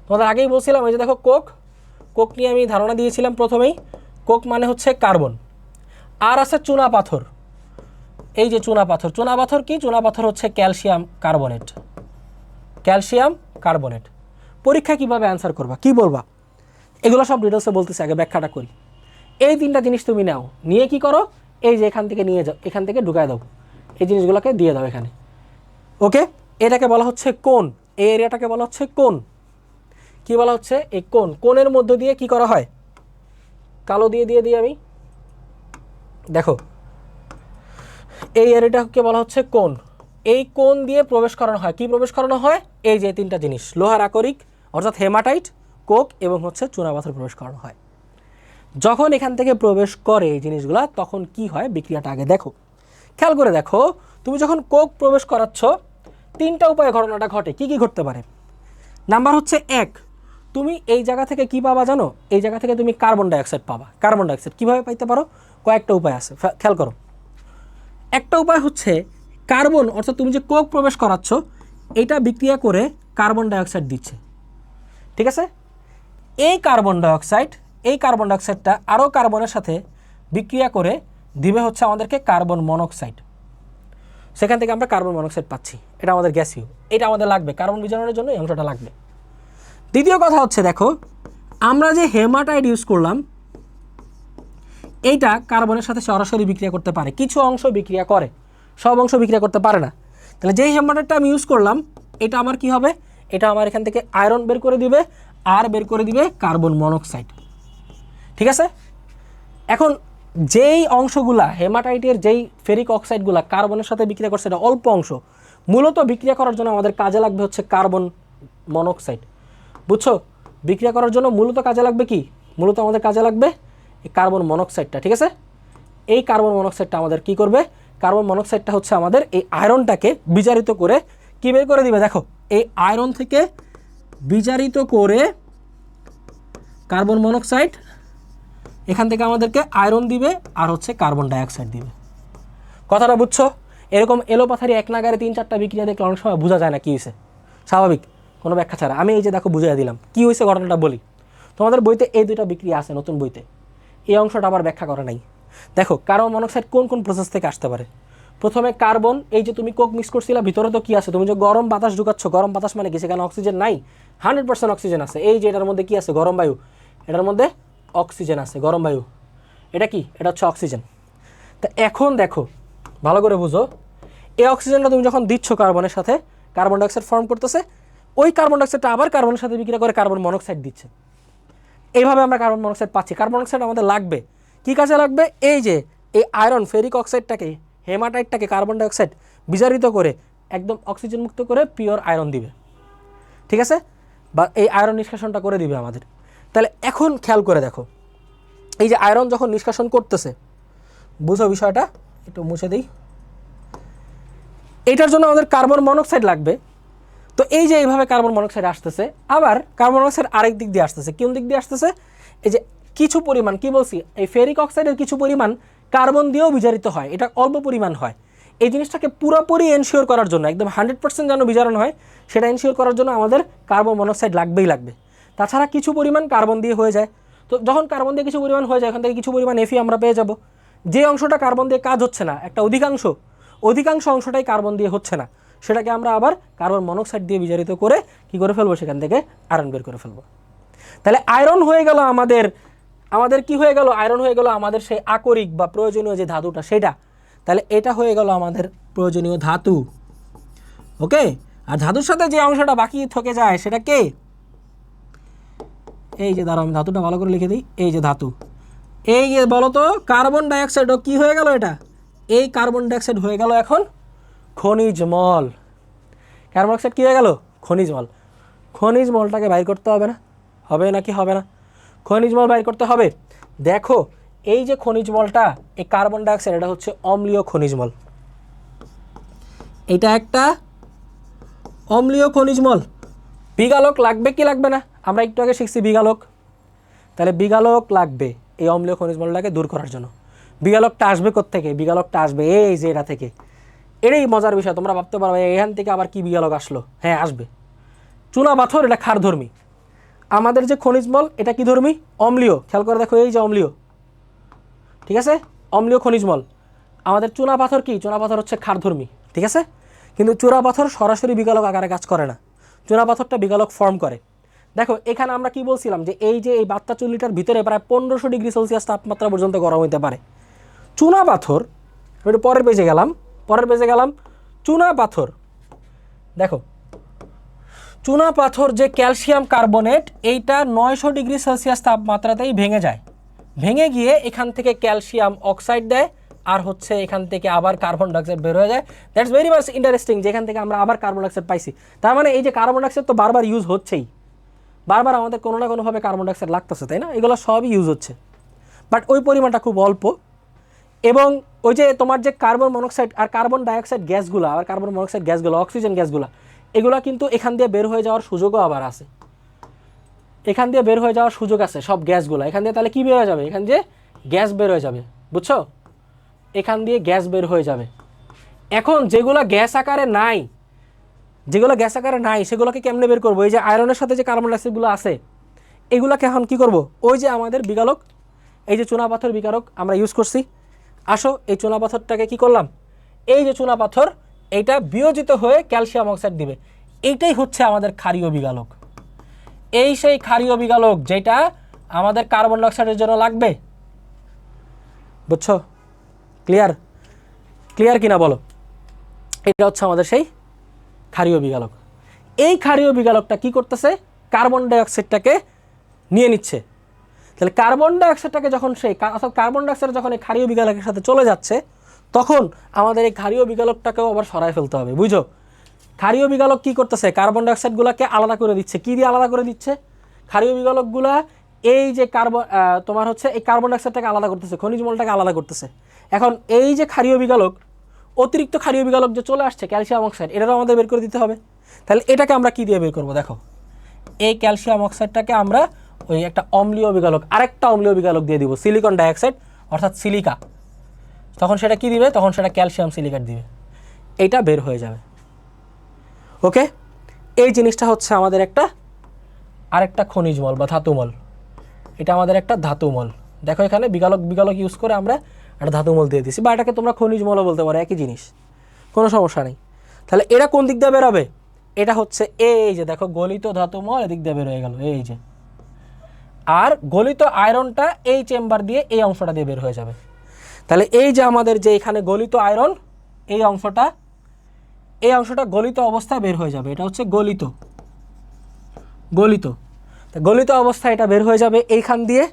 তোমাদের আগেই বলছিলাম, এই যে দেখো কোক, কোক নিয়ে আমি ধারণা দিয়েছিলাম প্রথমেই, কোক মানে হচ্ছে কার্বন। আর আছে চুনা পাথর, এই যে চুনা পাথর, চুনা পাথর কি, চুনা পাথর হচ্ছে ক্যালসিয়াম কার্বনেট, ক্যালসিয়াম কার্বনেট। পরীক্ষা কিভাবে অ্যান্সার করবা, কি বলবা, এগুলো সব ডিটেলসে বলতেছি, আগে ব্যাখ্যাটা করি। এই তিনটা জিনিস তুমি নাও, নিয়ে কি করো, এই যে এখান থেকে নিয়ে যাও, এখান থেকে ঢুকায় দাও, এই জিনিসগুলোকে দিয়ে দাও এখানে, ওকে। এটাকে বলা হচ্ছে কোন, এই এরিয়াটাকে বলা হচ্ছে কোন, কি বলা হচ্ছে, এই কোন, কোনের মধ্য দিয়ে কি করা হয়, কালো দিয়ে দিয়ে দিই আমি, দেখো এই এরিয়াটাকে বলা হচ্ছে কোন, এই কোন দিয়ে প্রবেশ করানো হয়, কি প্রবেশ করানো হয়, এই যে তিনটা জিনিস, লোহার আকরিক অর্থাৎ হেমাটাইট, কোক এবং হচ্ছে চুনাপাথর প্রবেশ করানো হয়। যখন এখান থেকে প্রবেশ করে এই জিনিসগুলা, তখন কি হয় বিক্রিয়াটা আগে দেখো, খেয়াল করে দেখো, তুমি যখন কোক প্রবেশ করাচ্ছ, তিনটা উপায়ে ঘটনাটা ঘটে, কি কি ঘটতে পারে। নাম্বার হচ্ছে এক, তুমি এই জায়গা থেকে কি পাবা জানো, এই জায়গা থেকে তুমি কার্বন ডাইঅক্সাইড পাবা। কার্বন ডাইঅক্সাইড কীভাবে পাইতে পারো, কয়েকটা উপায় আছে, খেয়াল করো। একটা উপায় হচ্ছে কার্বন, অর্থাৎ তুমি যে কোক প্রবেশ করাচ্ছ, এটা বিক্রিয়া করে কার্বন ডাইঅক্সাইড দিচ্ছে, ঠিক আছে। এই কার্বন ডাইঅক্সাইডটা আরও কার্বনের সাথে বিক্রিয়া করে দিবে হচ্ছে আমাদেরকে কার্বন মনোক্সাইড, সেখান থেকে আমরা কার্বন মনোক্সাইড পাচ্ছি, এটা আমাদের গ্যাসীয়, এটা আমাদের লাগবে কার্বন বিজারণের জন্য, এই অংশটা লাগবে। দ্বিতীয় কথা হচ্ছে দেখো, আমরা যে হেমাটাইট ইউজ করলাম, এইটা কার্বনের সাথে সরাসরি বিক্রিয়া করতে পারে, কিছু অংশ বিক্রিয়া করে, সব অংশ বিক্রিয়া করতে পারে না। তাহলে যেই হেমাটাইটটা আমি ইউজ করলাম, এটা আমার কি হবে, এটা আমার এখান থেকে আয়রন বের করে দিবে, আর বের করে দিবে কার্বন মনোক্সাইড, ঠিক আছে। এখন যেই অংশগুলা হেমাটাইটের, যেই ফেরিক অক্সাইডগুলা কার্বনের সাথে বিক্রিয়া করছে, এটা অল্প অংশ, মূলত বিক্রিয়া করার জন্য আমাদের কাজে লাগবে হচ্ছে কার্বন মনোক্সাইড, বুঝছো। বিক্রিয়া করার জন্য মূলত কাজে লাগবে কি, মূলত আমাদের কাজে লাগবে এই কার্বন মনোক্সাইডটা, ঠিক আছে। এই কার্বন মনোক্সাইডটা আমাদের কি করবে, কার্বন মনোক্সাইডটা হচ্ছে আমাদের এই আয়রনটাকে বিজারিত করে কি বের করে দিবে, দেখো এই আয়রন থেকে বিজারিত করে কার্বন মনোক্সাইড, এখান থেকে আমাদেরকে আয়রন দিবে আর হচ্ছে কার্বন ডাইঅক্সাইড দিবে। কথাটা বুঝছো, এরকম এলোপাথারি এক নাগারে 3-4টা বিক্রিয়া দেখলে অনেক সময় বোঝা যায় না কী হয়েছে, স্বাভাবিক কোনো ব্যাখ্যা ছাড়া। আমি এই যে দেখো বুঝিয়ে দিলাম কী হয়েছে, ঘটনাটা বলি। তোমাদের বইতে এই দুইটা বিক্রিয়া আছে, নতুন বইতে, এই অংশটা আবার ব্যাখ্যা করা নাই। দেখো কার্বন মনোক্সাইড কোন কোন প্রসেস থেকে আসতে পারে, প্রথমে কার্বন, এই যে তুমি কোক মিক্স করছিলা, ভিতরে তো কি আছে, তুমি যে গরম বাতাস ঢুকাচ্ছ, গরম বাতাস মানে কি, সেখানে অক্সিজেন নাই? 100% অক্সিজেন আছে। এই যে এটার মধ্যে কি আছে, গরম বায়ু, এটার মধ্যে অক্সিজেন আছে, গরম বায়ু। এটা কি, এটা হচ্ছে অক্সিজেন। তা এখন দেখো ভালো করে বুঝো, এই অক্সিজেনটা তুমি যখন দিচ্ছ কার্বনের সাথে, কার্বন ডাইঅক্সাইড ফর্ম করতেছে, ওই কার্বন ডাইঅক্সাইডটা আবার কার্বনের সাথে বিক্রিয়া করে কার্বন মনোক্সাইড দিচ্ছে। এইভাবে আমরা কার্বন মনোক্সাইড পাচ্ছি। কার্বন মনোক্সাইড আমাদের লাগবে, কী কাজে লাগবে? এই যে এই আয়রন ফেরিক অক্সাইডটাকে, হেমাটাইটটাকে কার্বন ডাইঅক্সাইড বিজারিত করে একদম অক্সিজেন মুক্ত করে পিওর আয়রন দিবে, ঠিক আছে? বা এই আয়রন নিষ্কাশনটা করে দিবে আমাদের। তাহলে এখন খেয়াল করে দেখো, এই যে আয়রন যখন নিষ্কাশন করতেছে, বুঝো বিষয়টা, একটু মুছে দিই। এইটার জন্য আমাদের কার্বন মনোক্সাইড লাগবে। তো এই যে এইভাবে কার্বন মনোক্সাইড আসতেছে, আবার কার্বন মনোক্সাইড আরেক দিক দিয়ে আসতেছে। কোন দিক দিয়ে আসতেছে? এই যে কিছু পরিমাণ, কি বলছি, এই ফেরিক অক্সাইডের কিছু পরিমাণ কার্বন দিয়েও বিজারিত হয়, এটা অল্প পরিমাণ হয়। এই জিনিসটাকে পুরোপুরি এনশিওর করার জন্য, একদম 100% যেন বিজারণ হয়, সেটা এনশিওর করার জন্য আমাদের কার্বন মনোক্সাইড লাগবেই লাগবে। তাছাড়া কিছু পরিমাণ কার্বন দিয়ে হয়ে যায়। তো যখন কার্বন দিয়ে কিছু পরিমাণ হয়ে যায়, এখান থেকে কিছু পরিমাণ এফি আমরা পেয়ে যাব। যে অংশটা কার্বন দিয়ে কাজ হচ্ছে না, একটা অধিকাংশ অংশটাই কার্বন দিয়ে হচ্ছে না, সেটাকে আমরা আবার কার্বন মনোক্সাইড দিয়ে বিজারিত করে কি করে ফেলবো, সেখান থেকে আয়রন বের করে ফেলবো। তাহলে আয়রন হয়ে গেল আমাদের কি হয়ে গেল, আয়রন হয়ে গেল আমাদের সেই আকরিক বা প্রয়োজনীয় যে ধাতুটা সেটা। তাহলে এটা হয়ে গেল আমাদের প্রয়োজনীয় ধাতু, ওকে। আর ধাতুর সাথে যে অংশটা বাকি থেকে যায় সেটা কে, এই যে দাঁড়াও আমি ধাতুটা ভালো করে লিখে দিই। এই যে ধাতু, এই যে বলো তো, কার্বন ডাইঅক্সাইডও কি হয়ে গেল, এটা, এই কার্বন ডাইঅক্সাইড হয়ে গেল এখন খনিজ মল। কার্বন ডাইঅক্সাইড কী হয়ে গেল, খনিজ মল। খনিজ মলটাকে বাইর করতে হবে না, হবে নাকি হবে না? খনিজ মল বাইর করতে হবে। দেখো এই যে খনিজ মলটা, এই কার্বন ডাইঅক্সাইড, এটা হচ্ছে অম্লীয় খনিজ মল। এটা একটা অম্লীয় খনিজ মল। বিগালক লাগবে কি লাগবে না? আমরা একটু আগে শিখছি বিগালক। তাহলে বিগালক লাগবে এই অম্লীয় খনিজ মলটাকে দূর করার জন্য। বিগালকটা আসবে কোত্থেকে? বিগালকটা আসবে এই যে এটা থেকে। এটাই মজার বিষয়, তোমরা ভাবতে পারবে এখান থেকে আবার কি বিগালক আসলো। হ্যাঁ আসবে, চুনা পাথর এটা ক্ষারধর্মী। আমাদের যে খনিজ মল এটা কি ধর্মী? অম্লীয়। খেয়াল করে দেখো, এই যে অম্লীয়, ঠিক আছে, অম্লীয় খনিজ মল। আমাদের চুনা পাথর কি? চুনা পাথর হচ্ছে ক্ষারধর্মী, ঠিক আছে। কিন্তু চুনা পাথর সরাসরি বিগালক আকারে কাজ করে না, চুনা পাথরটা বিগালক ফর্ম করে। দেখো এখানে আমরা কি বলছিলাম, যে এই যে এই বাত্তা চুল্লিটার ভিতরে প্রায় 1500 ডিগ্রি সেলসিয়াস তাপমাত্রা পর্যন্ত গরম হতে পারে। চুনা পাথর, একটু পরের পেজে গেলাম, চুনা পাথর, দেখো চুনা পাথর যে ক্যালসিয়াম কার্বনেট, এইটা 900 ডিগ্রি সেলসিয়াস তাপমাত্রাতেই ভেঙে যায়। ভেঙে গিয়ে এখান থেকে ক্যালসিয়াম অক্সাইড দেয়, আর হচ্ছে এখান থেকে আবার কার্বন ডাইঅক্সাইড বের হয়ে যায়। দ্যাটস ভেরি মাচ ইন্টারেস্টিং, যেখান থেকে আমরা আবার কার্বন ডাইঅক্সাইড পাইছি। তার মানে এই যে কার্বন ডাইঅক্সাইড তো বারবার ইউজ হচ্ছেই, বারবার আমাদের কোনো না কোনোভাবে কার্বন ডাইঅক্সাইড লাগতেছে, তাই না? এগুলো সবই ইউজ হচ্ছে, বাট ওই পরিমাণটা খুব অল্প। এবং ওই যে তোমার যে কার্বন মনোক্সাইড আর কার্বন ডাইঅক্সাইড গ্যাসগুলো, আর কার্বন মনোক্সাইড গ্যাসগুলো, অক্সিজেন গ্যাসগুলো, এগুলো কিন্তু এখান দিয়ে বের হয়ে যাওয়ার সুযোগও আবার আছে। এখান দিয়ে বের হয়ে যাওয়ার সুযোগ আছে সব গ্যাসগুলো এখান দিয়ে। তাহলে কি বের হয়ে যাবে? এখান দিয়ে গ্যাস বের হয়ে যাবে, বুঝছো? এখান দিয়ে গ্যাস বের হয়ে যাবে। এখন যেগুলো গ্যাস আকারে নাই, সেগুলোকে কেমনে বের করবো? এই যে আয়রনের সাথে যে কার্বন ডাইঅক্সাইডগুলো আছে, এগুলোকে এখন কি করব? ওই যে আমাদের বিগালক, এই যে চুনা পাথর বিগালক আমরা ইউজ করছি। আসো এই চুনা পাথরটাকে কি করলাম, এই যে চুনা পাথর, এইটা বিয়োজিত হয়ে ক্যালসিয়াম অক্সাইড দিবে। এইটাই হচ্ছে আমাদের ক্ষারীয় বিগালক। এই সেই ক্ষারীয় বিগালক যেটা আমাদের কার্বন ডাইঅক্সাইডের জন্য লাগবে, বুঝছো? ক্লিয়ার কিনা বলো? এটা হচ্ছে আমাদের সেই ক্ষারীয় বিগালক। এই ক্ষারীয় বিগালকটা কি করতেছে? কার্বন ডাইঅক্সাইডটাকে নিয়ে নিচ্ছে। তাহলে কার্বন ডাইঅক্সাইডটাকে যখন অর্থাৎ কার্বন ডাইঅক্সাইড যখন এই ক্ষারীয় বিগালকের সাথে চলে যাচ্ছে, তখন আমাদের এই ক্ষারীয় বিগালকটাকেও আবার সরায় ফেলতে হবে, বুঝো? ক্ষারীয় বিগালক কি করতেছে? কার্বন ডাইঅক্সাইডগুলোকে আলাদা করে দিচ্ছে। কি দিয়ে আলাদা করে দিচ্ছে? ক্ষারীয় বিগালকগুলা এই যে তোমার হচ্ছে এই কার্বন ডাইঅক্সাইডটাকে আলাদা করতেছে, খনিজ মলটাকে আলাদা করতেছে। এখন এই যে ক্ষারীয় বিগালক, অতিরিক্ত ক্ষারীয় বিগালক যে চলে আসছে ক্যালসিয়াম অক্সাইড, এটাও আমাদের বের করে দিতে হবে। তাহলে এটাকে আমরা কি দিয়ে বের করবো? দেখো এই ক্যালসিয়াম অক্সাইডটাকে আমরা ওই একটা অম্লীয় বিগালক, আরেকটা অম্লীয় বিগালক দিয়ে দিব, সিলিকন ডাইঅক্সাইড অর্থাৎ সিলিকা। তখন সেটা কি দিবে? তখন সেটা ক্যালসিয়াম সিলিকেট দিবে। এইটা বের হয়ে যাবে, ওকে। এই জিনিসটা হচ্ছে আমাদের আরেকটা খনিজ মল বা ধাতুমল। এটা আমাদের একটা ধাতুমল। দেখো এখানে বিগালক ইউজ করে আমরা একটা ধাতুমল দিয়ে দিছি, বা এটাকে তোমরা খনিজ মলও বলতে পারো, একই জিনিস, কোনো সমস্যা নেই। তাহলে এটা কোন দিক দিয়ে বেরোবে? এটা হচ্ছে এই যে দেখো গলিত ধাতুমল এদিক দিয়ে বের হয়ে গেল, এই যে। আর গলিত আয়রনটা এই চেম্বার দিয়ে এই অংশটা দিয়ে বের হয়ে যাবে। তাহলে এই যে আমাদের যে এখানে গলিত আয়রন, এই অংশটা গলিত অবস্থায় বের হয়ে যাবে। এটা হচ্ছে গলিত গলিত অবস্থায় এটা বের হয়ে যাবে এইখান দিয়ে,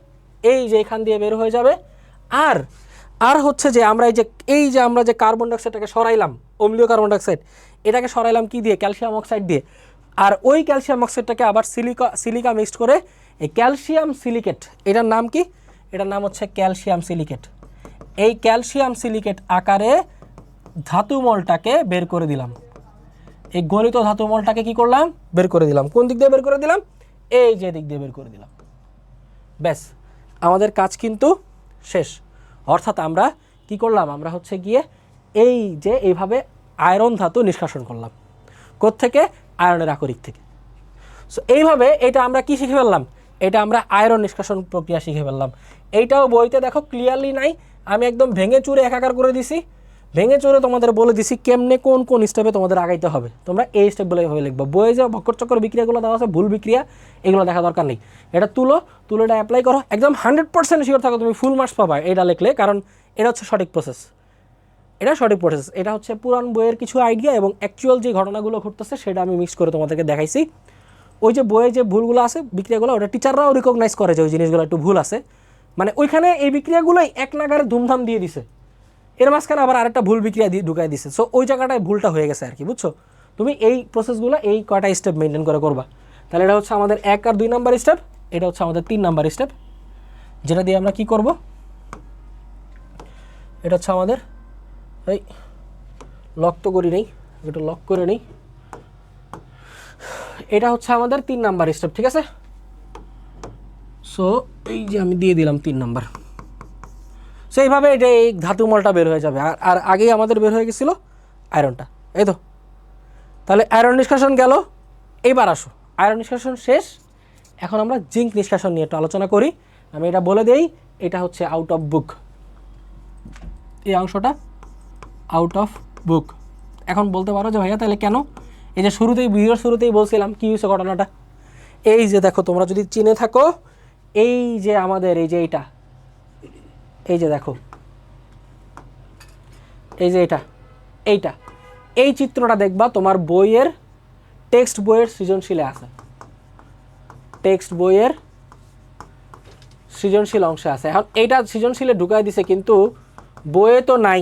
এই যে এখান দিয়ে বের হয়ে যাবে। আর হচ্ছে যে আমরা আমরা যে কার্বন ডাইঅক্সাইডটাকে সরাইলাম, অম্লীয় কার্বন ডাইঅক্সাইড, এটাকে সরাইলাম কি দিয়ে? ক্যালসিয়াম অক্সাইড দিয়ে। আর ওই ক্যালসিয়াম অক্সাইডটাকে আবার সিলিকা মিক্সড করে এই ক্যালসিয়াম সিলিকেট, এটার নাম কি? এটার নাম হচ্ছে ক্যালসিয়াম সিলিকেট। এই ক্যালসিয়াম সিলিকেট আকারে ধাতুমলটাকে বের করে দিলাম। এই গলিত ধাতুমলটাকে কি করলাম? বের করে দিলাম। কোন দিক দিয়ে বের করে দিলাম? এই যে দিক দিয়ে বের করে দিলাম। ব্যাস, আমাদের কাজ কিন্তু শেষ। অর্থাৎ আমরা কি করলাম? আমরা হচ্ছে গিয়ে এই যে এইভাবে আয়রন ধাতু নিষ্কাশন করলাম। কোত্থেকে? আয়রনের আকরিক থেকে। সো এইভাবে এটা আমরা কি শিখে ফেললাম? এটা আমরা আয়রন নিষ্কাশন প্রক্রিয়া শিখে ফেললাম। এইটাও বইতে দেখো ক্লিয়ারলি নাই, আমি একদম ভেঙে চুরে একাকার করে দিছি। ভেঙে চুরে তোমাদের বলে দিছি কেমনে কোন কোন স্টেপে তোমাদের আগাইতে হবে। তোমরা এই স্টেপগুলো এভাবে লিখবো। বইয়ে যে বক্কর চক্কর বিক্রিয়াগুলো দেওয়া আছে, ভুল বিক্রিয়া, এগুলো দেখা দরকার নেই। এটা তুলো এটা অ্যাপ্লাই করো, একদম 100% শিওর থাকো তুমি ফুল মার্কস পাবা এটা লিখলে, কারণ এটা হচ্ছে সঠিক প্রসেস। এটা হচ্ছে পুরান বইয়ের কিছু আইডিয়া এবং অ্যাকচুয়াল যে ঘটনাগুলো ঘটতেছে সেটা আমি মিক্স করে তোমাদেরকে দেখাইছি। ওই যে বইয়ে যে ভুলগুলো আছে বিক্রিয়াগুলো, ওটা টিচাররাও রিকগনাইজ করে যে ওই জিনিসগুলো একটু ভুল আছে। মানে ওইখানে এই বিক্রিয়াগুলোই এক নাগারে ধুমধাম দিয়ে দিছে, এর মাঝখানে আবার আরেকটা ভুল বিক্রিয়া দিয়ে ঢুকাই দিছে। সো ওই জায়গাটায় ভুলটা হয়ে গেছে আর কি, বুঝছো? তুমি এই প্রসেসগুলো এই কয়টা স্টেপ মেনটেন করে করবা। তাহলে এটা হচ্ছে আমাদের 1 আর 2 নাম্বার স্টেপ, এটা হচ্ছে আমাদের 3 নাম্বার স্টেপ, যেটা দিয়ে আমরা কি করব? এটা হচ্ছে আমাদের এই লক তো করি নেই, এটা লক করে নেই। এটা হচ্ছে আমাদের 3 নাম্বার স্টেপ, ঠিক আছে? সো এই যে আমি দিয়ে দিলাম 3 নাম্বার। সো এইভাবে এটা এই ধাতুমলটা বের হয়ে যাবে। আর আগেই আমাদের বের হয়ে গেছিলো আয়রনটা, এই তো। তাহলে আয়রন নিষ্কাশন গেল। এইবার আসো, আয়রন নিষ্কাশন শেষ, এখন আমরা জিঙ্ক নিষ্কাশন নিয়ে একটু আলোচনা করি। আমি এটা বলে দেই, এটা হচ্ছে আউট অফ বুক, এই অংশটা আউট অফ বুক। এখন বলতে পারো যে ভাইয়া তাহলে কেন? এই যে ভিডিওর শুরুতেই বলছিলাম কি হয়েছে ঘটনাটা। এই যে দেখো, তোমরা যদি চিনে থাকো, এই যে আমাদের এই যে এই যে দেখো, এই যে এই চিত্রটা দেখবা তোমার বইয়ের টেক্সট বইয়ের সৃজনশীলে আছে, টেক্সট বইয়ের সৃজনশীল অংশে আছে। এখন এইটা সৃজনশীলে ঢুকাই দিছে কিন্তু বইয়ে তো নাই।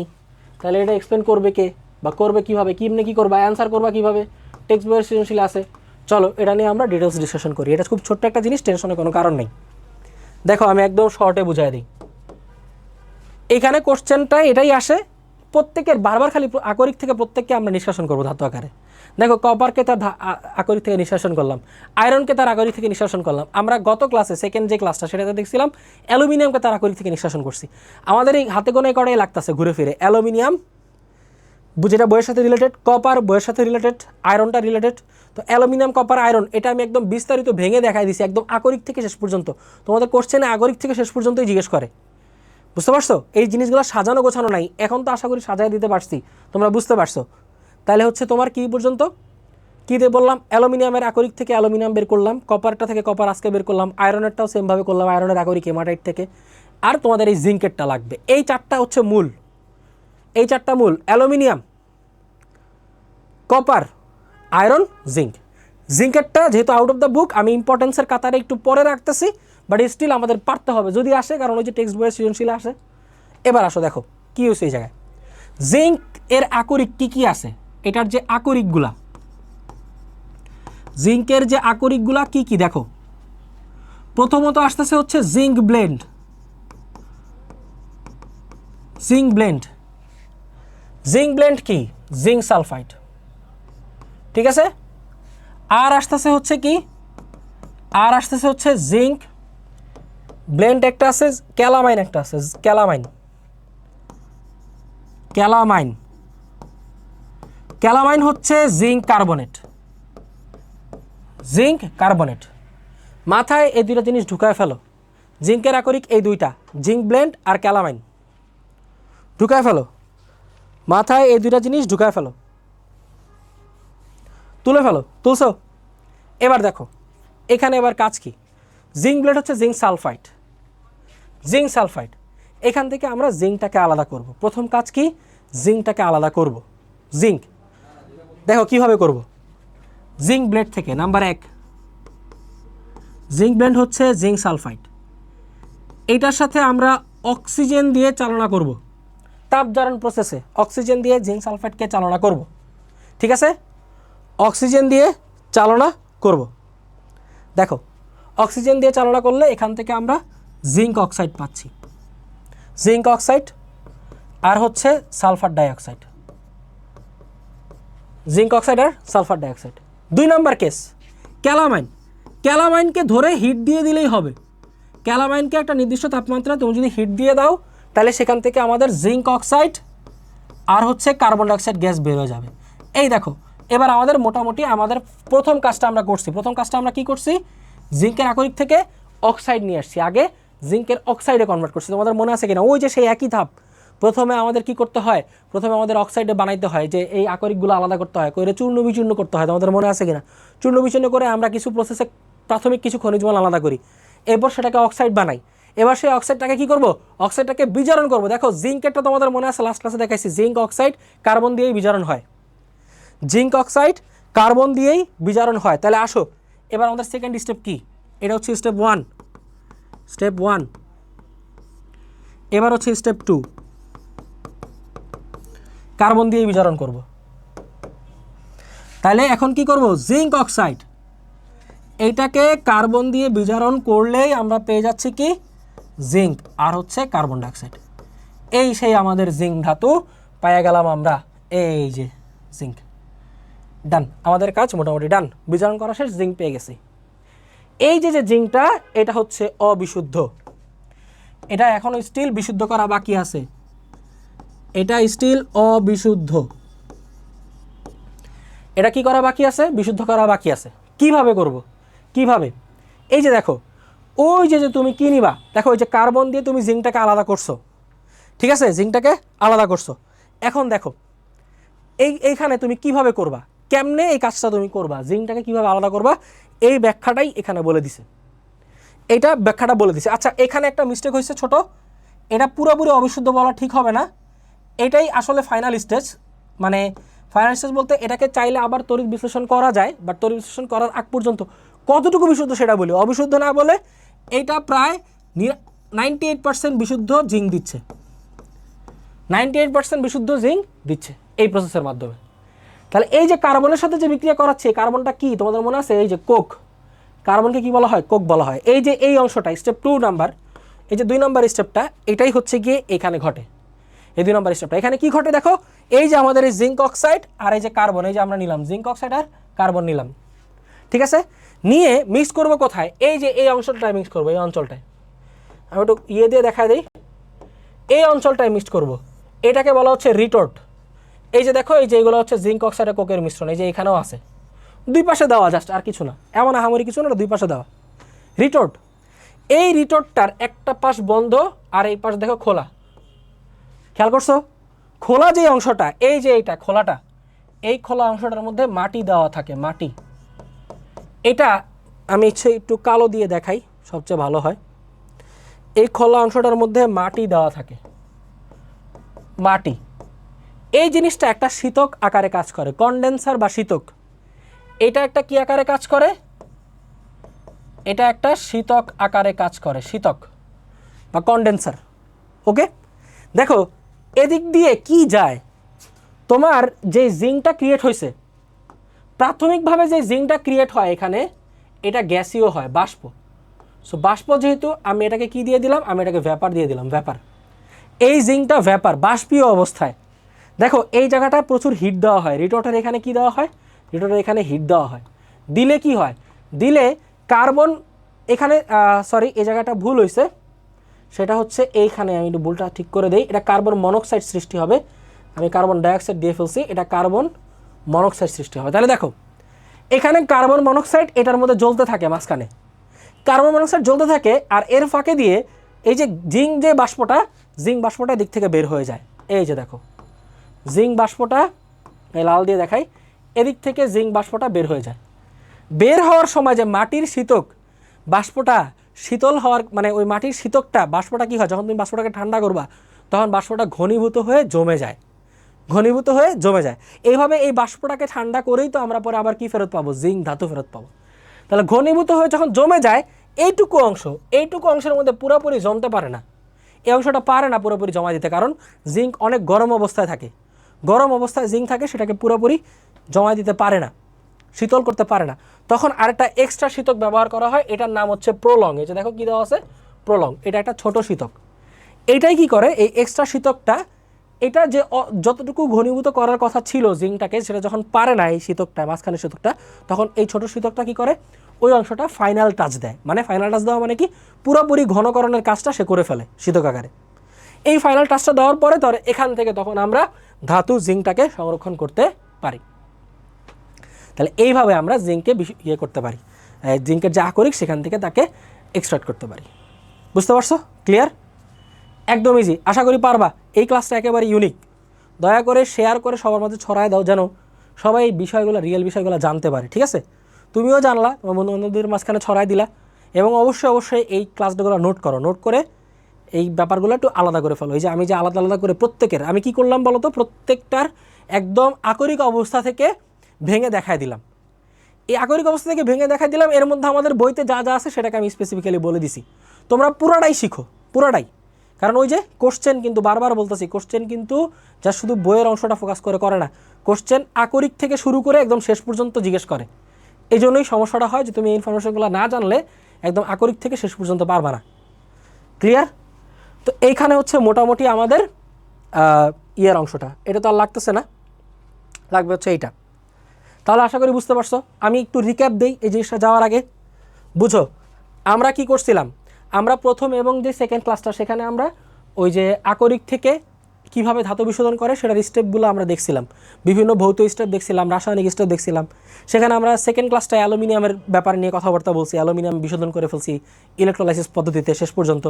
তাহলে এটা এক্সপ্লেন করবে কে বা করবে কীভাবে, কেমনে কী করবা, অ্যান্সার করবা কীভাবে? টেক্সট বইয়ের সৃজনশীলে আছে। চলো এটা নিয়ে আমরা ডিটেলস ডিসকাশন করি। এটা খুব ছোট্ট একটা জিনিস, টেনশনের কোনো কারণ নেই। দেখো আমি একদম শর্টে বুঝাই দিই। এখানে কোশ্চেনটা এটাই আসে, প্রত্যেকের বারবার খালি আকরিক থেকে প্রত্যেককে আমরা নিষ্কাশন করবো ধাতু আকারে। দেখো কপারকে তার আকরিক থেকে নিষ্কাশন করলাম, আয়রনকে তার আকরিক থেকে নিষ্কাশন করলাম। আমরা গত ক্লাসে সেকেন্ড যে ক্লাসটা সেটাতে দেখছিলাম অ্যালুমিনিয়ামকে তার আকরিক থেকে নিষ্কাশন করছি। আমাদের এই হাতে গোনায় কটাই লাগতেছে ঘুরে ফিরে অ্যালুমিনিয়াম, যেটা বইয়ের সাথে রিলেটেড, কপার বইয়ের সাথে রিলেটেড, আয়রনটা রিলেটেড। তো অ্যালুমিনিয়াম, কপার, আয়রন এটা আমি একদম বিস্তারিত ভেঙে দেখাই দিছি, একদম আকরিক থেকে শেষ পর্যন্ত। তোমাদের কোশ্চেনে আকরিক থেকে শেষ পর্যন্তই জিজ্ঞেস করে, বুঝতে পারছো? এই জিনিসগুলো সাজানো গোছানো নাই, এখন তো আশা করি সাজায় দিতে পারছি, তোমরা বুঝতে পারছো। তাহলে হচ্ছে তোমার কি পর্যন্ত কী দিয়ে বললাম? অ্যালুমিনিয়ামের আকরিক থেকে অ্যালুমিনিয়াম বের করলাম, কপারটা থেকে কপার আজকে বের করলাম, আয়রনেরটাও সেমভাবে করলাম, আয়রনের আকরিক হেমাটাইট থেকে। আর তোমাদের এই জিঙ্কেরটা লাগবে। এই চারটা হচ্ছে মূল, এই চারটা মূল: অ্যালুমিনিয়াম, কপার, আয়রন, জিঙ্ক। জিঙ্কেরটা যেহেতু আউট অফ দ্য বুক, আমি ইম্পর্টেন্সের কাতারে একটু পরে রাখতেছি, বাট স্টিল আমাদের পারতে হবে যদি আসে, কারণ ওই যে টেক্সট বইয়ের সৃজনশীল আসে। এবার আসো দেখো কী হয়েছে এই জায়গায়। জিঙ্ক এর আকরিক কী কী আছে? এটার যে আকরিকগুলা, জিঙ্কের যে আকরিকগুলা কী কী দেখো। প্রথমত আসতেছে হচ্ছে zinc blend, zinc blend. Zinc blend কি? জিঙ্ক সালফাইড, ঠিক আছে। আর আসতেছে হচ্ছে কি? আর আসতেছে হচ্ছে জিঙ্ক ব্লেন্ড একটা আছে, ক্যালামাইন একটা আছে, ক্যালামাইন। ক্যালামাইন, ক্যালামাইন হচ্ছে জিঙ্ক কার্বনেট, জিঙ্ক কার্বনেট। মাথায় এই দুইটা জিনিস ঢুকায় ফেলো। জিঙ্কের আকরিক এই দুইটা, জিঙ্ক ব্লেন্ড আর ক্যালামাইন। ঢুকায় ফেলো, মাথায় এই দুইটা জিনিস ঢুকায় ফেলো, তুলে ফেলো, তুলছো। এবার দেখো এখানে এবার কাজ কি, জিঙ্ক ব্লেড হচ্ছে জিঙ্ক সালফাইড, জিঙ্ক সালফাইড, এখান থেকে আমরা জিঙ্কটাকে আলাদা করব। প্রথম কাজ কি, জিঙ্কটাকে আলাদা করব। জিঙ্ক দেখো কিভাবে করব, জিঙ্ক ব্লেড থেকে নাম্বার 1 জিঙ্ক ব্লেড হচ্ছে জিঙ্ক সালফাইড, এইটার সাথে আমরা অক্সিজেন দিয়ে চালনা করব, তাপজারণ প্রসেসে অক্সিজেন দিয়ে জিঙ্ক সালফাইডকে চালনা করব। ঠিক আছে, অক্সিজেন দিয়ে চালনা করব। দেখো অক্সিজেন দিয়ে চালনা করলে এখান থেকে আমরা জিঙ্ক অক্সাইড পাচ্ছি, জিঙ্ক অক্সাইড আর হচ্ছে সালফার ডাইঅক্সাইড, জিঙ্ক অক্সাইড আর সালফার ডাইঅক্সাইড। 2 নম্বর কেস ক্যালামাইন, ক্যালামাইনকে ধরে হিট দিয়ে দিলেই হবে। ক্যালামাইনকে একটা নির্দিষ্ট তাপমাত্রায় তুমি যদি হিট দিয়ে দাও তাহলে সেখান থেকে আমাদের জিঙ্ক অক্সাইড আর হচ্ছে কার্বন ডাইঅক্সাইড গ্যাস বের হয়ে যাবে। এই দেখো এবার আমাদের মোটামুটি আমাদের প্রথম কাজটা আমরা করছি। প্রথম কাজটা আমরা কি করছি, জিঙ্কের আকরিক থেকে অক্সাইড নিয়ে আসছি, আগে জিঙ্কের অক্সাইডে কনভার্ট করছি। তোমাদের মনে আছে কিনা, ওই যে সেই একই ধাপ। প্রথমে আমাদের কি করতে হয়, প্রথমে আমাদের অক্সাইডে বানাইতে হয়, যে এই আকরিকগুলো আলাদা করতে হয়, করে চূর্ণ বিচূর্ণ করতে হয়। তোমাদের মনে আছে কিনা, চূর্ণ বিচূর্ণ করে আমরা কিছু প্রসেসে প্রাথমিক কিছু খনিজ মৌল আলাদা করি, এরপর সেটাকে অক্সাইড বানাই। এবার সেই অক্সাইডটাকে কি করব, অক্সাইডটাকে বিজারণ করব। দেখো জিঙ্কেরটা তোমাদের মনে আছে, লাস্ট ক্লাসে দেখাইছি, জিঙ্ক অক্সাইড কার্বন দিয়েই বিজারণ হয়, জিঙ্ক অক্সাইড কার্বন দিয়েই বিজারণ হয়। তাহলে আসো এবার আমাদের সেকেন্ড স্টেপ কি, এটা হচ্ছে স্টেপ 1, স্টেপ 1। এবার হচ্ছে স্টেপ 2, কার্বন দিয়েই বিজারণ করব। তাহলে এখন কি করব, জিঙ্ক অক্সাইড এইটাকে কার্বন দিয়ে বিজারণ করলেই আমরা পেয়ে যাচ্ছি কি, জিঙ্ক আর হচ্ছে কার্বন ডাইঅক্সাইড। এই সেই আমাদের জিঙ্ক ধাতু পেয়ে গেলাম আমরা, এই যে জিঙ্ক। ডান, আমাদের কাজ মোটামুটি ডান, বিজারণ করা শেষ, জিঙ্ক পেয়ে গেছি। এই যে জিঙ্কটা এটা হচ্ছে অবিশুদ্ধ, এটা এখনো স্টিল বিশুদ্ধ করা বাকি আছে, এটা স্টিল অবিশুদ্ধ, এটা কি করা বাকি আছে, বিশুদ্ধ করা বাকি আছে। কিভাবে করব, কিভাবে, এই যে দেখো ওই যে তুমি কি নিবা, দেখো ওই যে কার্বন দিয়ে তুমি জিঙ্কটাকে আলাদা করছো, ঠিক আছে, জিঙ্কটাকে আলাদা করছো। এখন দেখো এইখানে তুমি কিভাবে করবা, কেমনে এই কাজটা তুমি করবা, জিঙ্কটাকে কিভাবে আলাদা করবা, এই ব্যাখ্যাটাই এখানে বলে দিছে, এইটা ব্যাখ্যাটা বলে দিছে। আচ্ছা এখানে একটা মিস্টেক হয়েছে ছোট, এটা পুরোপুরি অবিশুদ্ধ বলা ঠিক হবে না, এটাই আসলে ফাইনাল স্টেজ। মানে ফাইনাল স্টেজ বলতে এটাকে চাইলে আবার তড়িৎ বিশ্লেষণ করা যায়, বাট তড়িৎ বিশ্লেষণ করার আগ পর্যন্ত কতটুকু বিশুদ্ধ সেটা বলি। অবিশুদ্ধ না বলে এইটা প্রায় 98% বিশুদ্ধ জিঙ্ক দিচ্ছে, 98% বিশুদ্ধ জিঙ্ক দিচ্ছে এই প্রসেসের মাধ্যমে। তাহলে এই যে কার্বনের সাথে যে বিক্রিয়া করাচ্ছে, কার্বনটা কি তোমাদের মনে আছে, এই যে কোক, কার্বনকে কি বলা হয়, কোক বলা হয়। এই যে এই অংশটা স্টেপ 2 নাম্বার, এই যে 2 নাম্বার স্টেপটা, এটাই হচ্ছে গিয়ে এখানে ঘটে, এই 2 নাম্বার স্টেপটা। এখানে কি ঘটে দেখো, এই যে আমাদের এই জিঙ্ক অক্সাইড আর এই যে কার্বন, এই যে আমরা নিলাম জিঙ্ক অক্সাইড আর কার্বন নিলাম, ঠিক আছে, নিয়ে মিক্স করব কোথায়, এই যে এই অঞ্চলটায় মিক্স করবো, এই অঞ্চলটায় আমি একটু ইয়ে দিয়ে দেখা দিই, এই অঞ্চলটায় মিক্স করব, এটাকে বলা হচ্ছে রিটোর্ট। এই যে দেখো এই যে এগুলো হচ্ছে জিঙ্ক অক্সাইড আর কোকের মিশ্রণ, এই যে এখানেও আছে, দুই পাশে দেওয়া জাস্ট, আর কিছু না, এমন আহামরি কিছু না, দুই পাশে দেওয়া রিটোর্ট। এই রিটোর্টটার একটা পাশ বন্ধ আর এই পাশ দেখো খোলা, খেয়াল করছো, খোলা যে অংশটা, এই যে এইটা খোলাটা, এই খোলা অংশটার মধ্যে মাটি দেওয়া থাকে, মাটি। এটা আমি ইচ্ছে একটু কালো দিয়ে দেখাই, সবচেয়ে ভালো হয়। এই খোলা অংশটার মধ্যে মাটি দেওয়া থাকে, মাটি। এই জিনিসটা একটা শীতক আকারে কাজ করে, কনডেন্সার বা শীতক। এটা একটা কি আকারে কাজ করে, এটা একটা শীতক আকারে কাজ করে, শীতক বা কনডেন্সার। ওকে, দেখো এদিক দিয়ে কি যায়, তোমার যে জিঙ্কটা ক্রিয়েট হয়েছে, প্রাথমিকভাবে যে জিঙ্কটা ক্রিয়েট হয় এখানে, এটা গ্যাসীয় হয়, বাষ্প। সো বাষ্প যেহেতু, আমি এটাকে কি দিয়ে দিলাম, আমি এটাকে ভ্যাপার দিয়ে দিলাম, ভ্যাপার। এই জিঙ্কটা ভ্যাপার, বাষ্পীয় অবস্থায়। দেখো এই জায়গাটায় প্রচুর হিট দেওয়া হয়, রিটোর্টের এখানে কি দেওয়া হয়, রিটোর্টের এখানে হিট দেওয়া হয়। দিলে কি হয়, দিলে কার্বন এখানে, সরি এই জায়গাটা ভুল হয়েছে, সেটা হচ্ছে এইখানে আমি একটু ভুলটা ঠিক করে দেই, এটা কার্বন মনোক্সাইড সৃষ্টি হবে, আমি কার্বন ডাইঅক্সাইড দিয়ে ফেলছি, এটা কার্বন মনোক্সাইড সৃষ্টি হবে। তাহলে দেখো এখানে কার্বন মনোক্সাইড এটার মধ্যে জ্বলতে থাকে, মাঝখানে কার্বন মনোক্সাইড জ্বলতে থাকে, আর এর ফাঁকে দিয়ে এই যে জিঙ্ক যে বাষ্পটা, জিঙ্ক বাষ্পটা দিক থেকে বের হয়ে যায়, এই যে দেখো জিঙ্ক বাষ্পটা এই লাল দিয়ে দেখাই, এদিক থেকে জিঙ্ক বাষ্পটা বের হয়ে যায়। বের হওয়ার সময় যে মাটির শীতক বাষ্পটা শীতল হওয়ার মানে ওই মাটির শীতকটা বাষ্পটা কী হয়, যখন তুমি বাষ্পটাকে ঠান্ডা করবা তখন বাষ্পটা ঘনীভূত হয়ে জমে যায়, ঘনীভূত হয়ে জমে যায়। এইভাবে এই বাষ্পটাকে ঠান্ডা করেই তো আমরা পরে আবার কি ফেরত পাবো, জিঙ্ক ধাতু ফেরত পাবো। তাহলে ঘনীভূত হয়ে যখন জমে যায় এইটুকু অংশের মধ্যে পুরোপুরি জমতে পারে না, এই অংশটা পারে না পুরোপুরি জমা দিতে, কারণ জিঙ্ক অনেক গরম অবস্থায় থাকে, গরম অবস্থায় জিঙ্ক থাকে, সেটাকে পুরোপুরি জমা দিতে পারে না, শীতল করতে পারে না। তখন আরেকটা এক্সট্রা শীতক ব্যবহার করা হয়, এটার নাম হচ্ছে প্রলং। এই যে দেখো কী দেওয়া আছে, প্রলং। এটা একটা ছোট শীতক। এইটাই কি করে, এই এক্সট্রা শীতকটা এটা যে যতটুকু ঘনীভূত করার কথা ছিল জিঙ্কটাকে, সেটা যখন পারে না এই শীতকটা, মাঝখানে শীতকটা, তখন এই ছোট শীতকটা কি করে, ওই অংশটা ফাইনাল টাচ দেয়। মানে ফাইনাল টাচ দেওয়া মানে কি, পুরোপুরি ঘনকরণের কাজটা সে করে ফেলে শীতক আকারে। এই ফাইনাল টাচটা দেওয়ার পরে ধরে এখান থেকে তখন আমরা ধাতু জিঙ্কটাকে সংরক্ষণ করতে পারি। তাহলে এইভাবে আমরা জিঙ্ককে ইয়ে করতে পারি, জিঙ্কের যে আকরিক সেখান থেকে তাকে এক্সট্রাক্ট করতে পারি। বুঝতে পারছো? ক্লিয়ার? একদম ইজি, আশা করি পারবা। এই ক্লাসটা একেবারে ইউনিক। দয়া করে শেয়ার করে সবার মধ্যে ছড়ায় দাও, যেন সবাই এই বিষয়গুলো, রিয়েল বিষয়গুলো জানতে পারে। ঠিক আছে? তুমিও জানলা, তোমার বন্ধু বান্ধবদের মাঝখানে ছড়াই দিলা। এবং অবশ্যই এই ক্লাসগুলো নোট করো, নোট করে এই ব্যাপারগুলো একটু আলাদা করে ফেলো। এই যে আমি যে আলাদা আলাদা করে প্রত্যেকের আমি কি করলাম বলো তো, প্রত্যেকটার একদম আকরিক অবস্থা থেকে ভেঙে দেখায় দিলাম। এই আকরিক অবস্থা থেকে ভেঙে দেখায় দিলাম, এর মধ্যে আমাদের বইতে যা যা আছে সেটাকে আমি স্পেসিফিক্যালি বলে দিছি। তোমরা পুরাটাই শিখো, পুরাটাই। কারণ ওই যে কোশ্চেন কিন্তু বারবার বলতেছি, কোশ্চেন কিন্তু যা শুধু বইয়ের অংশটা ফোকাস করে না, কোশ্চেন আকরিক থেকে শুরু করে একদম শেষ পর্যন্ত জিজ্ঞেস করে। এই জন্যই সমস্যাটা হয় যে তুমি এই ইনফরমেশনগুলো না জানলে একদম আকরিক থেকে শেষ পর্যন্ত পারবা না। ক্লিয়ার? তো এইখানে হচ্ছে মোটামুটি আমাদের ইয়ের অংশটা, এটা তো আর লাগতেছে না, লাগবে হচ্ছে এইটা। তাহলে আশা করি বুঝতে পারছো। আমি একটু রিক্যাপ দিই এই জিনিসটা যাওয়ার আগে। বুঝো আমরা কি করছিলাম, আমরা প্রথম এবং যে সেকেন্ড ক্লাসটা সেখানে আমরা ওই যে আকরিক থেকে কিভাবে ধাতু বিশোধন করে সেটার স্টেপগুলো আমরা দেখছিলাম, বিভিন্ন ভৌত স্টেপ দেখছিলাম, রাসায়নিক স্টেপ দেখছিলাম। সেখানে আমরা সেকেন্ড ক্লাসটায় অ্যালুমিনিয়ামের ব্যাপার নিয়ে কথাবার্তা বলছি, অ্যালুমিনিয়াম বিশোধন করে ফেলছি ইলেকট্রোলাইসিস পদ্ধতিতে শেষ পর্যন্ত।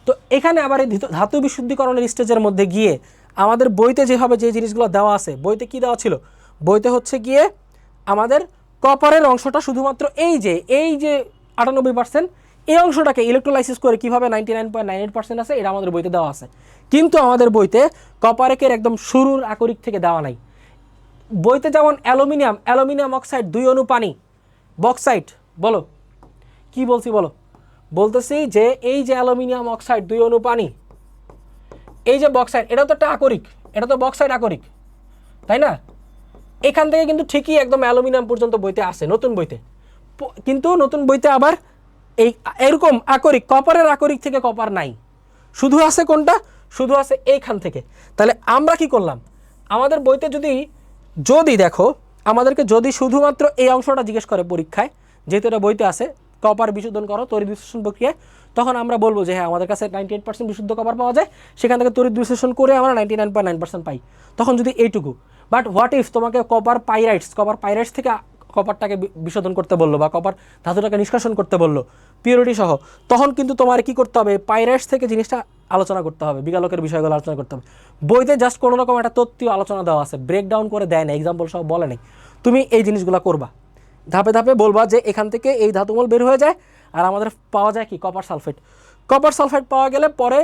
তো এখানে আবার এই ধাতু বিশুদ্ধীকরণের স্টেজের মধ্যে গিয়ে আমাদের বইতে যেভাবে যে জিনিসগুলো দেওয়া আছে, বইতে কি দেওয়া ছিল, বইতে হচ্ছে গিয়ে আমাদের কপারের অংশটা শুধুমাত্র এই যে 98%, এই অংশটাকে ইলেকট্রোলাইসিস করে কীভাবে 99.98% আছে, এটা আমাদের বইতে দেওয়া আছে। কিন্তু আমাদের বইতে কপারেকের একদম শুরুর আকরিক থেকে দেওয়া নাই। বইতে যেমন অ্যালুমিনিয়াম অক্সাইড 2 অণু পানি, বক্সাইট, বলো কি বলছি বলো, বলতেছি যে এই যে অ্যালুমিনিয়াম অক্সাইড 2 অণু পানি, এই যে বক্সাইট, এটা তো একটা আকরিক, এটা তো বক্সাইট আকরিক, তাই না? এখান থেকে কিন্তু ঠিকই একদম অ্যালুমিনিয়াম পর্যন্ত বইতে আসে নতুন বইতে, কিন্তু নতুন বইতে আবার এই এরকম আকরিক, কপারের আকরিক থেকে কপার নাই, শুধু আছে কোনটা, শুধু আছে এইখান থেকে। তাহলে আমরা কি করলাম, আমাদের বইতে যদি দেখো আমাদেরকে যদি শুধুমাত্র এই অংশটা জিজ্ঞেস করে পরীক্ষায়, যেহেতু এটা বইতে আছে, কপার বিশোধন করো তড়িৎ বিশ্লেষণ প্রক্রিয়ায়, তখন আমরা বলবো যে হ্যাঁ আমাদের কাছে 98% বিশুদ্ধ কপার পাওয়া যায়, সেখান থেকে তড়িৎ বিশ্লেষণ করে আমরা 99.9% পাই। তখন যদি এইটুকু, বাট হোয়াট ইফ তোমাকে কপার পাইরাইটস থেকে কপারটাকে বিশোধন করতে বললো, বা কপার ধাতুটাকে নিষ্কাশন করতে বললো পিউরিটি সহ, তখন কিন্তু তোমার কি করতে হবে, পাইরাইটস থেকে জিনিসটা আলোচনা করতে হবে, বিগালকের বিষয়গুলো আলোচনা করতে হবে। বইতে জাস্ট কোনো রকম একটা তথ্য আলোচনা দেওয়া আছে, ব্রেকডাউন করে দেয় না, এক্সাম্পল সহ বলে নেই। তুমি এই জিনিসগুলো করবা, ধাপে ধাপে বলবা যে এখান থেকে এই ধাতুমূল বের হয়ে যায়, আর আমাদের পাওয়া যায় কি, কপার সালফেট পাওয়া গেলে পরে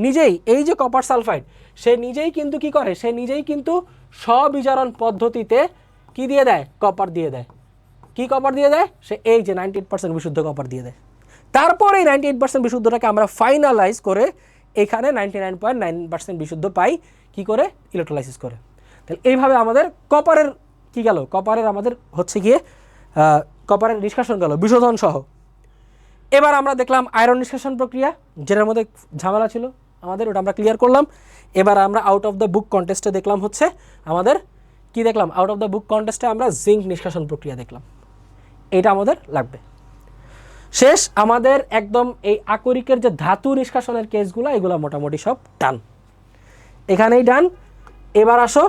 নিজেই এই যে কপার সালফাইড, সে নিজেই কিন্তু কি করে, সে নিজেই কিন্তু স্ববিজারণ পদ্ধতিতে কি দিয়ে দেয়, কপার দিয়ে দেয়। কি কপার দিয়ে দেয়, সে এই যে 98% বিশুদ্ধ কপার দিয়ে দেয়। তারপর এই 98% বিশুদ্ধটাকে আমরা ফাইনালাইজ করে এখানে 99.9% বিশুদ্ধ পাই, কি করে, ইলেকট্রোলাইসিস করে। তাহলে এইভাবে আমাদের কপারের কি গেল, কপারের আমাদের হচ্ছে গিয়ে কপারের নিষ্কাশন গেল বিশোধন সহ। এবার আমরা দেখলাম আয়রন নিষ্কাশন প্রক্রিয়া, যেটার মধ্যে ঝামেলা ছিল আমাদের, ওটা আমরা ক্লিয়ার করলাম। এবার আমরা আউট অফ দ্য বুক কন্টেস্টে দেখলাম হচ্ছে আমাদের কি দেখলাম, আউট অফ দ্য বুক কন্টেস্টে আমরা জিঙ্ক নিষ্কাশন প্রক্রিয়া দেখলাম। এটা আমাদের লাগবে। শেষ আমাদের একদম এই আকরিকের যে ধাতু নিষ্কাশনের কেসগুলো, এগুলো মোটামুটি সব ডান, এখানেই ডান। এবার আসো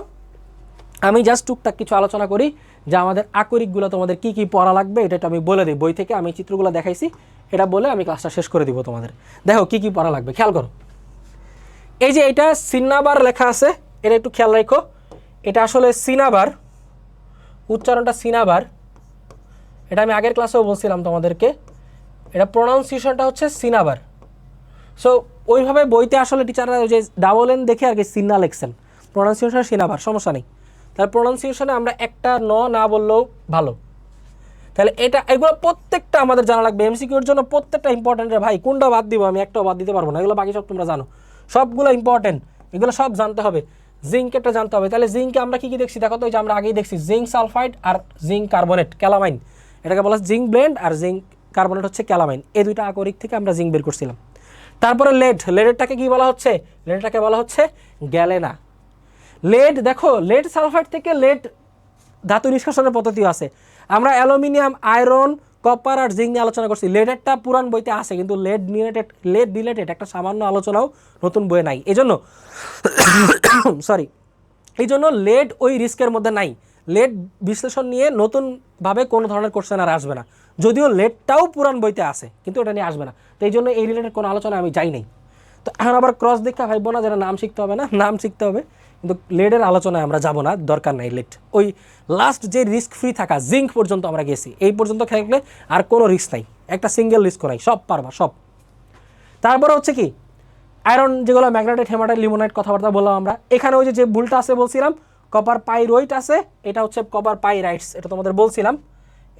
আমি জাস্ট টুকটাক কিছু আলোচনা করি যে আমাদের আকরিকগুলো তোমাদের কি কি পড়া লাগবে, এটা আমি বলে দিই। বই থেকে আমি চিত্রগুলো দেখাইছি, এটা বলে আমি ক্লাসটা শেষ করে দিব তোমাদের। দেখো কি কি পড়া লাগবে, খেয়াল করো। এই যে এটা সিনাবার লেখা আছে, এটা একটু খেয়াল রাখো, এটা আসলে সিনাবার, উচ্চারণটা সিনাবার। এটা আমি আগের ক্লাসেও বলছিলাম তোমাদেরকে, এটা প্রোনাউন্সিয়েশনটা হচ্ছে সিনাবার। সো ওইভাবে বইতে আসলে টিচাররা ওই যে ডাবল এন দেখে আর কি সিনা লেখছেন, প্রোনাউন্সিয়েশন সিনাবার, সমস্যা নেই। তাহলে প্রোনাউন্সিয়েশনে আমরা একটা না বললেও ভালো। তাহলে এগুলো প্রত্যেকটা আমাদের জানা লাগবে, এমসিকিউর জন্য প্রত্যেকটা ইম্পর্টেন্ট রে ভাই। কোনটা বাদ দিব আমি, একটাও বাদ দিতে পারবো না, এগুলো বাকি সব তোমরা জানো, সবগুলো ইম্পর্টেন্ট, এগুলো সব জানতে হবে। জিঙ্কটা জানতে হবে। তাহলে জিঙ্কে আমরা কি দেখছি দেখো তো, ওই যে আমরা আগেই দেখছি জিঙ্ক সালফাইড আর জিঙ্ক কার্বনেট, ক্যালামাইন, এটাকে বলা জিঙ্ক ব্লেন্ড, আর জিঙ্ক কার্বনেট হচ্ছে ক্যালামাইন। এই দুইটা আকরিক থেকে আমরা জিঙ্ক বের করছিলাম। তারপরে লেডেরটাকে কি বলা হচ্ছে, লেডেরটাকে বলা হচ্ছে গ্যালেনা। লেড দেখো, লেড সালফাইড থেকে লেড ধাতু নিষ্কাশনের পদ্ধতিও আছে। আমরা অ্যালুমিনিয়াম, আয়রন, কপার আর জিঙ্ক নিয়ে আলোচনা করছি। লেডেরটা পুরান বইতে আছে, কিন্তু লেড রিলেটেড একটা সামান্য আলোচনাও নতুন বইয়ে নাই। এই জন্য এই জন্য লেড ওই রিস্কের মধ্যে নাই। লেড বিশ্লেষণ নিয়ে নতুনভাবে কোনো ধরনের কোশ্চেন আর আসবে না, যদিও লেডটাও পুরান বইতে আছে, কিন্তু এটা নিয়ে আসবে না। তো এই জন্য এই রিলেটেড কোনো আলোচনা আমি যাই নাই। তো এখন আবার ক্রস দীক্ষা ভাববো না যেটা নাম শিখতে হবে না, নাম শিখতে হবে, কিন্তু লেডের আলোচনায় আমরা যাব না, দরকার নাই লেড। ওই লাস্ট যে রিস্ক ফ্রি থাকা জিঙ্ক পর্যন্ত আমরা গেছি, এই পর্যন্ত খেলে আর কোনো রিস্ক নাই, একটা সিঙ্গেল রিস্ক নাই, সব পারবা সব। তারপরে হচ্ছে কি আয়রন, যেগুলো ম্যাগনেটাইট, হেমাটাইট, লিমোনাইট কথাবার্তা বললাম আমরা। এখানে ওই যে ভুলটা আছে বলছিলাম, কপার পাইরোইট আছে, এটা হচ্ছে কপার পাইরাইটস, এটা তোমাদের বলছিলাম।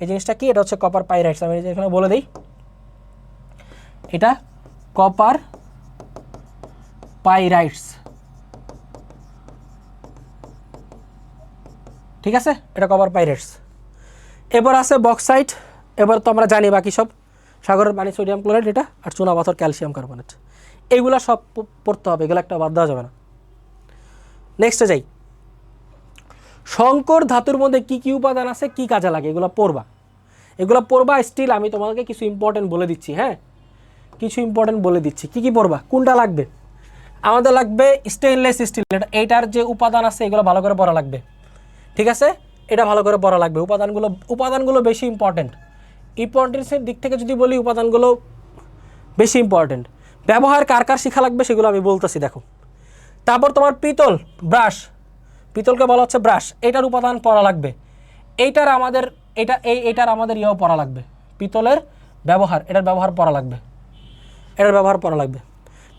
এই জিনিসটা কি, এটা হচ্ছে কপার পাইরাইটস, আমি এখানে বলে দিই, এটা কপার পাইরাইটস, ঠিক আছে, এটা কপার পাইরাইটস। এবার আছে বক্সাইট, এবার তো আমরা জানি বাকি সব, সাগরের পানি, সোডিয়াম ক্লোরাইড এটা, আর চুনা পাথর, ক্যালসিয়াম কার্বনেট, এইগুলো সব পড়তে হবে, এগুলো একটা বাদ দেওয়া যাবে না। নেক্সটে যাই, সংকর ধাতুর মধ্যে কি কি উপাদান আছে, কি কাজে লাগে, এগুলো পড়বা। স্টিল আমি তোমাকে কিছু ইম্পর্টেন্ট বলে দিচ্ছি, হ্যাঁ কিছু ইম্পর্টেন্ট বলে দিচ্ছি, কি কি পড়বা, কোনটা লাগবে। আমাদের লাগবে স্টেইনলেস স্টিল, এইটার যে উপাদান আছে এগুলো ভালো করে পড়া লাগবে, ঠিক আছে, এটা ভালো করে পড়া লাগবে। উপাদানগুলো বেশি ইম্পর্টেন্সের দিক থেকে যদি বলি, উপাদানগুলো বেশি ইম্পর্টেন্ট। ব্যবহার কার কার শেখা লাগবে সেগুলো আমি বলতেছি, দেখো। তারপর তোমার পিতল, পিতলকে বলা হচ্ছে ব্রাশ, এটার উপাদান পড়া লাগবে। এইটার আমাদের ইয়েও পড়া লাগবে, পিতলের ব্যবহার, এটার ব্যবহার পড়া লাগবে।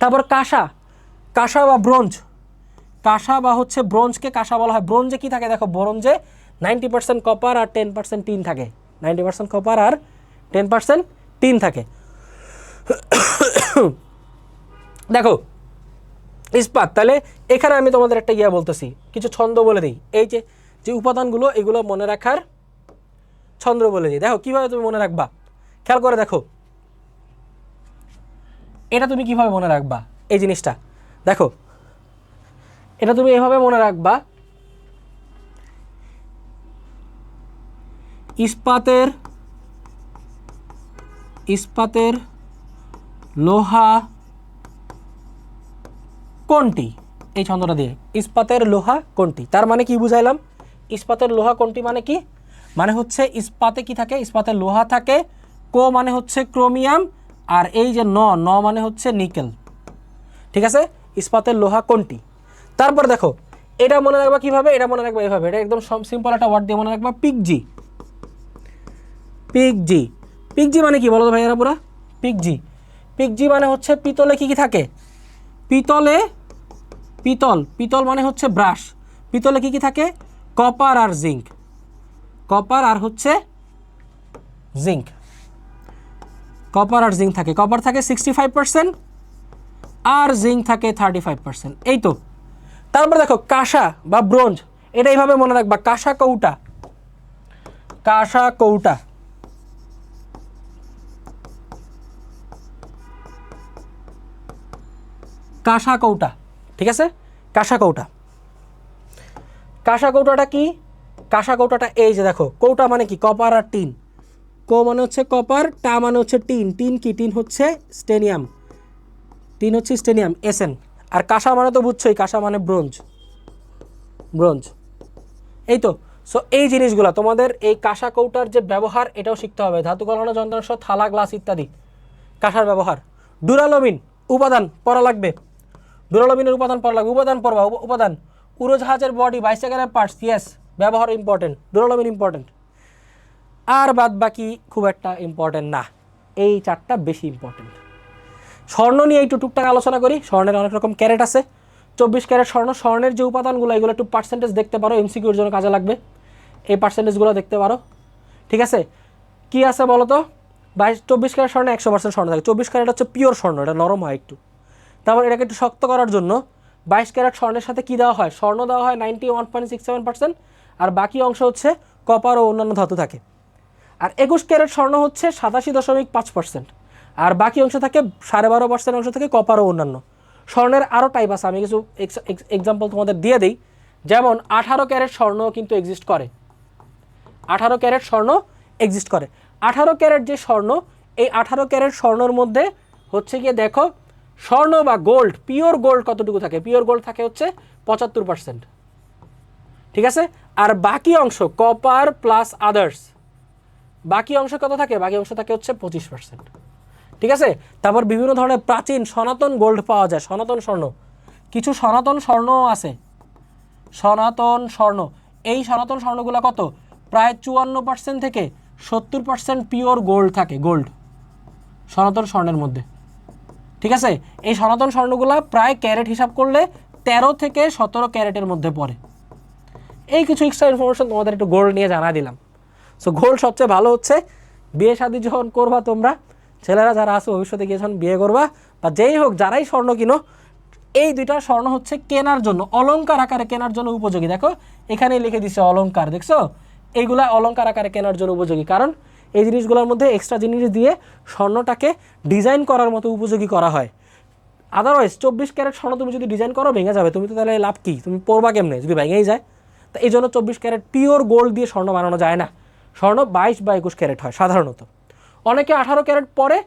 তারপর কাঁসা বা ব্রোঞ্জ, কাঁসা বা হচ্ছে ব্রোঞ্জকে কাঁসা বলা হয়। ব্রোঞ্জে কি থাকে দেখো, ব্রোঞ্জে 90% কপার আর 10% টিন থাকে, 90% কপার আর 10% টিন থাকে। দেখো ইস্পাত, তাহলে এখানে আমি তোমাদের একটা বলতেছি, কিছু ছন্দ বলে দিই। এই যে উপাদানগুলো, এগুলো মনে রাখার ছন্দ বলে দিই। দেখো কিভাবে তুমি মনে রাখবা, খেয়াল করে দেখো, এটা তুমি কিভাবে মনে রাখবা, এই জিনিসটা দেখো, এটা তুমি এভাবে মনে রাখবা, ইস্পাতের লোহা কোনটি, এই ছন্দটা দিয়ে, ইস্পাতের লোহা কোনটি। তার মানে কি বুঝাইলাম, ইস্পাতের লোহা কোনটি মানে কি, মানে হচ্ছে ইস্পাতে কি থাকে, ইস্পাতের লোহা থাকে, কো মানে হচ্ছে ক্রোমিয়াম, আর এই যে ন মানে হচ্ছে নিকেল, ঠিক আছে, ইস্পাতের লোহা কোনটি। তারপর দেখো এটা মনে রাখবা কিভাবে, এটা মনে রাখবা এভাবে, এটা একদম সিম্পল একটা ওয়ার্ড দিয়ে মনে রাখবা, পিকজি মানে কি বলো তো ভাইয়ারা পুরা, পিকজি মানে হচ্ছে পিতলে কি থাকে, পিতল মানে হচ্ছে ব্রাশ, পিতলে কি থাকে, কপার আর জিঙ্ক, কপার থাকে, কপার থাকে 65% আর জিঙ্ক থাকে 35%, এই তো। তারপর দেখো কাঁসা বা ব্রোঞ্জ, এটা এইভাবে মনে রাখবা, কাঁসা কৌটা, ঠিক আছে, কাঁসা কৌটাটা কি, কাঁসা কৌটাটা এই যে দেখো, কৌটা মানে কি, কপার আর টিন, কো মানে হচ্ছে কপার, টা মানে হচ্ছে টিন, টিন হচ্ছে স্টেনিয়াম, এসএন, আর কাঁসা মানে তো বুঝছোই, কাঁসা মানে ব্রোঞ্জ, এই তো। সো এই জিনিসগুলো তোমাদের, এই কাঁসা কৌটার যে ব্যবহার এটাও শিখতে হবে, ধাতু গলানো যন্ত্রাংশ, থালা, গ্লাস ইত্যাদি, কাঁসার ব্যবহার। ডুরালোমিন উপাদান পড়া লাগবে, ডুরালুমিনের উপাদান পড়া লাগবে, উপাদান পড়বা, উপাদান উড়োজাহাজের বডি, বাইসাইকেলের পার্টস, ইয়েস ব্যবহার ইম্পর্টেন্ট, ডুরালুমিন ইম্পর্টেন্ট। আর বাদ বাকি খুব একটা ইম্পর্টেন্ট না, এই চারটা বেশি ইম্পর্টেন্ট। স্বর্ণ নিয়ে একটু টুকটাক আলোচনা করি। স্বর্ণের অনেক রকম ক্যারেট আছে, 24 ক্যারেট স্বর্ণ। স্বর্ণের যে উপাদানগুলো এগুলো একটু পার্সেন্টেজ দেখতে পারো, এমসিকিউর জন্য কাজে লাগবে, এই পার্সেন্টেজগুলো দেখতে পারো, ঠিক আছে। কি আছে বলো তো, 24 ক্যারেট স্বর্ণে 100% স্বর্ণ থাকে। 24 ক্যারেট হচ্ছে পিওর স্বর্ণ, এটা নরম হয় একটু। তারপর এটাকে একটু শক্ত করার জন্য 22 ক্যারেট স্বর্ণের সাথে কী দেওয়া হয়, স্বর্ণ দেওয়া হয় 91.67%, আর বাকি অংশ হচ্ছে কপার ও অন্যান্য ধাতু থাকে। আর 21 ক্যারেট স্বর্ণ হচ্ছে 87.5%, আর বাকি অংশ থাকে 12.5% অংশ থেকে কপার ও অন্যান্য। স্বর্ণের আরও টাইপ আছে, আমি কিছু এক্সাম্পল তোমাদের দিয়ে দিই। যেমন 18 ক্যারেট স্বর্ণ কিন্তু এক্সিস্ট করে, 18 ক্যারেট স্বর্ণ এক্সিস্ট করে। 18 ক্যারেট যে স্বর্ণ, এই 18 ক্যারেট স্বর্ণর মধ্যে হচ্ছে গিয়ে দেখো স্বর্ণ বা গোল্ড, পিওর গোল্ড কতটুকু থাকে, পিওর গোল্ড থাকে হচ্ছে 75%, ঠিক আছে। আর বাকি অংশ কপার প্লাস আদার্স, বাকি অংশ কত থাকে, বাকি অংশ থাকে হচ্ছে 25%, ঠিক আছে। তারপর বিভিন্ন ধরনের প্রাচীন সনাতন গোল্ড পাওয়া যায়, সনাতন স্বর্ণ, কিছু সনাতন স্বর্ণও আছে, সনাতন স্বর্ণ। এই সনাতন স্বর্ণগুলো কত, প্রায় 54% থেকে 70% পিওর গোল্ড থাকে, গোল্ড সনাতন স্বর্ণের মধ্যে, ঠিক আছে। এই সনাতন স্বর্ণগুলো প্রায় ক্যারেট হিসাব করলে 13 থেকে 17 ক্যারেটের মধ্যে পড়ে। এই কিছু এক্সট্রা ইনফরমেশন তোমাদের একটু গোল্ড নিয়ে জানা দিলাম। সো গোল্ড সবচেয়ে ভালো হচ্ছে বিয়ে শাদী যখন করবা তোমরা, ছেলেরা যারা আছে ভবিষ্যতে গিয়ে যখন বিয়ে করবা, বা যেই হোক যারাই স্বর্ণ কিনো, এই দুইটা স্বর্ণ হচ্ছে কেনার জন্য, অলংকার আকারে কেনার জন্য উপযোগী। দেখো এখানেই লিখে দিচ্ছে অলংকার, দেখছো এইগুলা অলংকার আকারে কেনার জন্য উপযোগী, কারণ এই জিনিসগুলোর মধ্যে এক্সট্রা জিনিস দিয়ে স্বর্ণটাকে ডিজাইন করার মতো উপযোগী করা হয়। আদারওয়াইজ 24 ক্যারেট স্বর্ণ তুমি যদি ডিজাইন করো ভেঙে যাবে, তুমি তো তাহলে লাভ কি, তুমি পরবা কেমনে যদি ভেঙেই যায়। তো এই জন্য 24 ক্যারেট পিওর গোল্ড দিয়ে স্বর্ণ বানানো যায় না, স্বর্ণ 22 বা 21 ক্যারেট হয় সাধারণত। অনেকে 18 ক্যারেট পরে,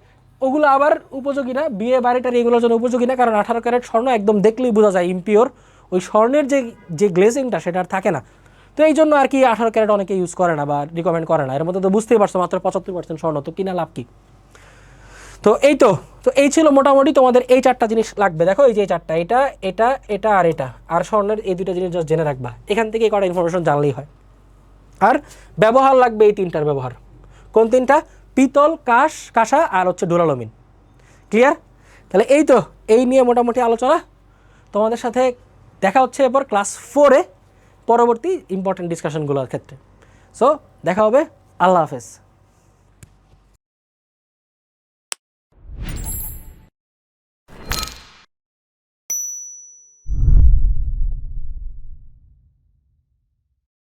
ওগুলো আবার উপযোগী না, বিয়ে বাড়িটার এগুলোর জন্য উপযোগী না, কারণ 18 ক্যারেট স্বর্ণ একদম দেখলেই বোঝা যায় ইমপিওর, ওই স্বর্ণের যে গ্লেজিংটা সেটা আর থাকে না। তো এই জন্য আর কি 18 ক্যারেট অনেকে ইউজ করে না বা রিকমেন্ড করে না। এর মধ্যে তো বুঝতেই পারছো মাত্র 75% স্বর্ণ, তো কিনা লাভ কি। তো এই ছিল মোটামুটি তোমাদের এই চারটা জিনিস লাগবে। দেখো এই যে চারটা, এটা এটা এটা আর এটা, আর স্বর্ণের এই দুইটা জিনিস জাস্ট জেনে রাখবা, এখান থেকে কটা ইনফরমেশন জানলেই হয়। আর ব্যবহার লাগবে এই তিনটার ব্যবহার, কোন তিনটা, পিতল, কাঁসা আর হচ্ছে ডুরালুমিন। ক্লিয়ার? তাহলে এই নিয়ে মোটামুটি আলোচনা তোমাদের সাথে দেখা হচ্ছে এরপর ক্লাস 4-এ পরবর্তী ইম্পর্টেন্ট ডিসকাশনগুলোর ক্ষেত্রে। সো দেখা হবে, আল্লাহ হাফেজ।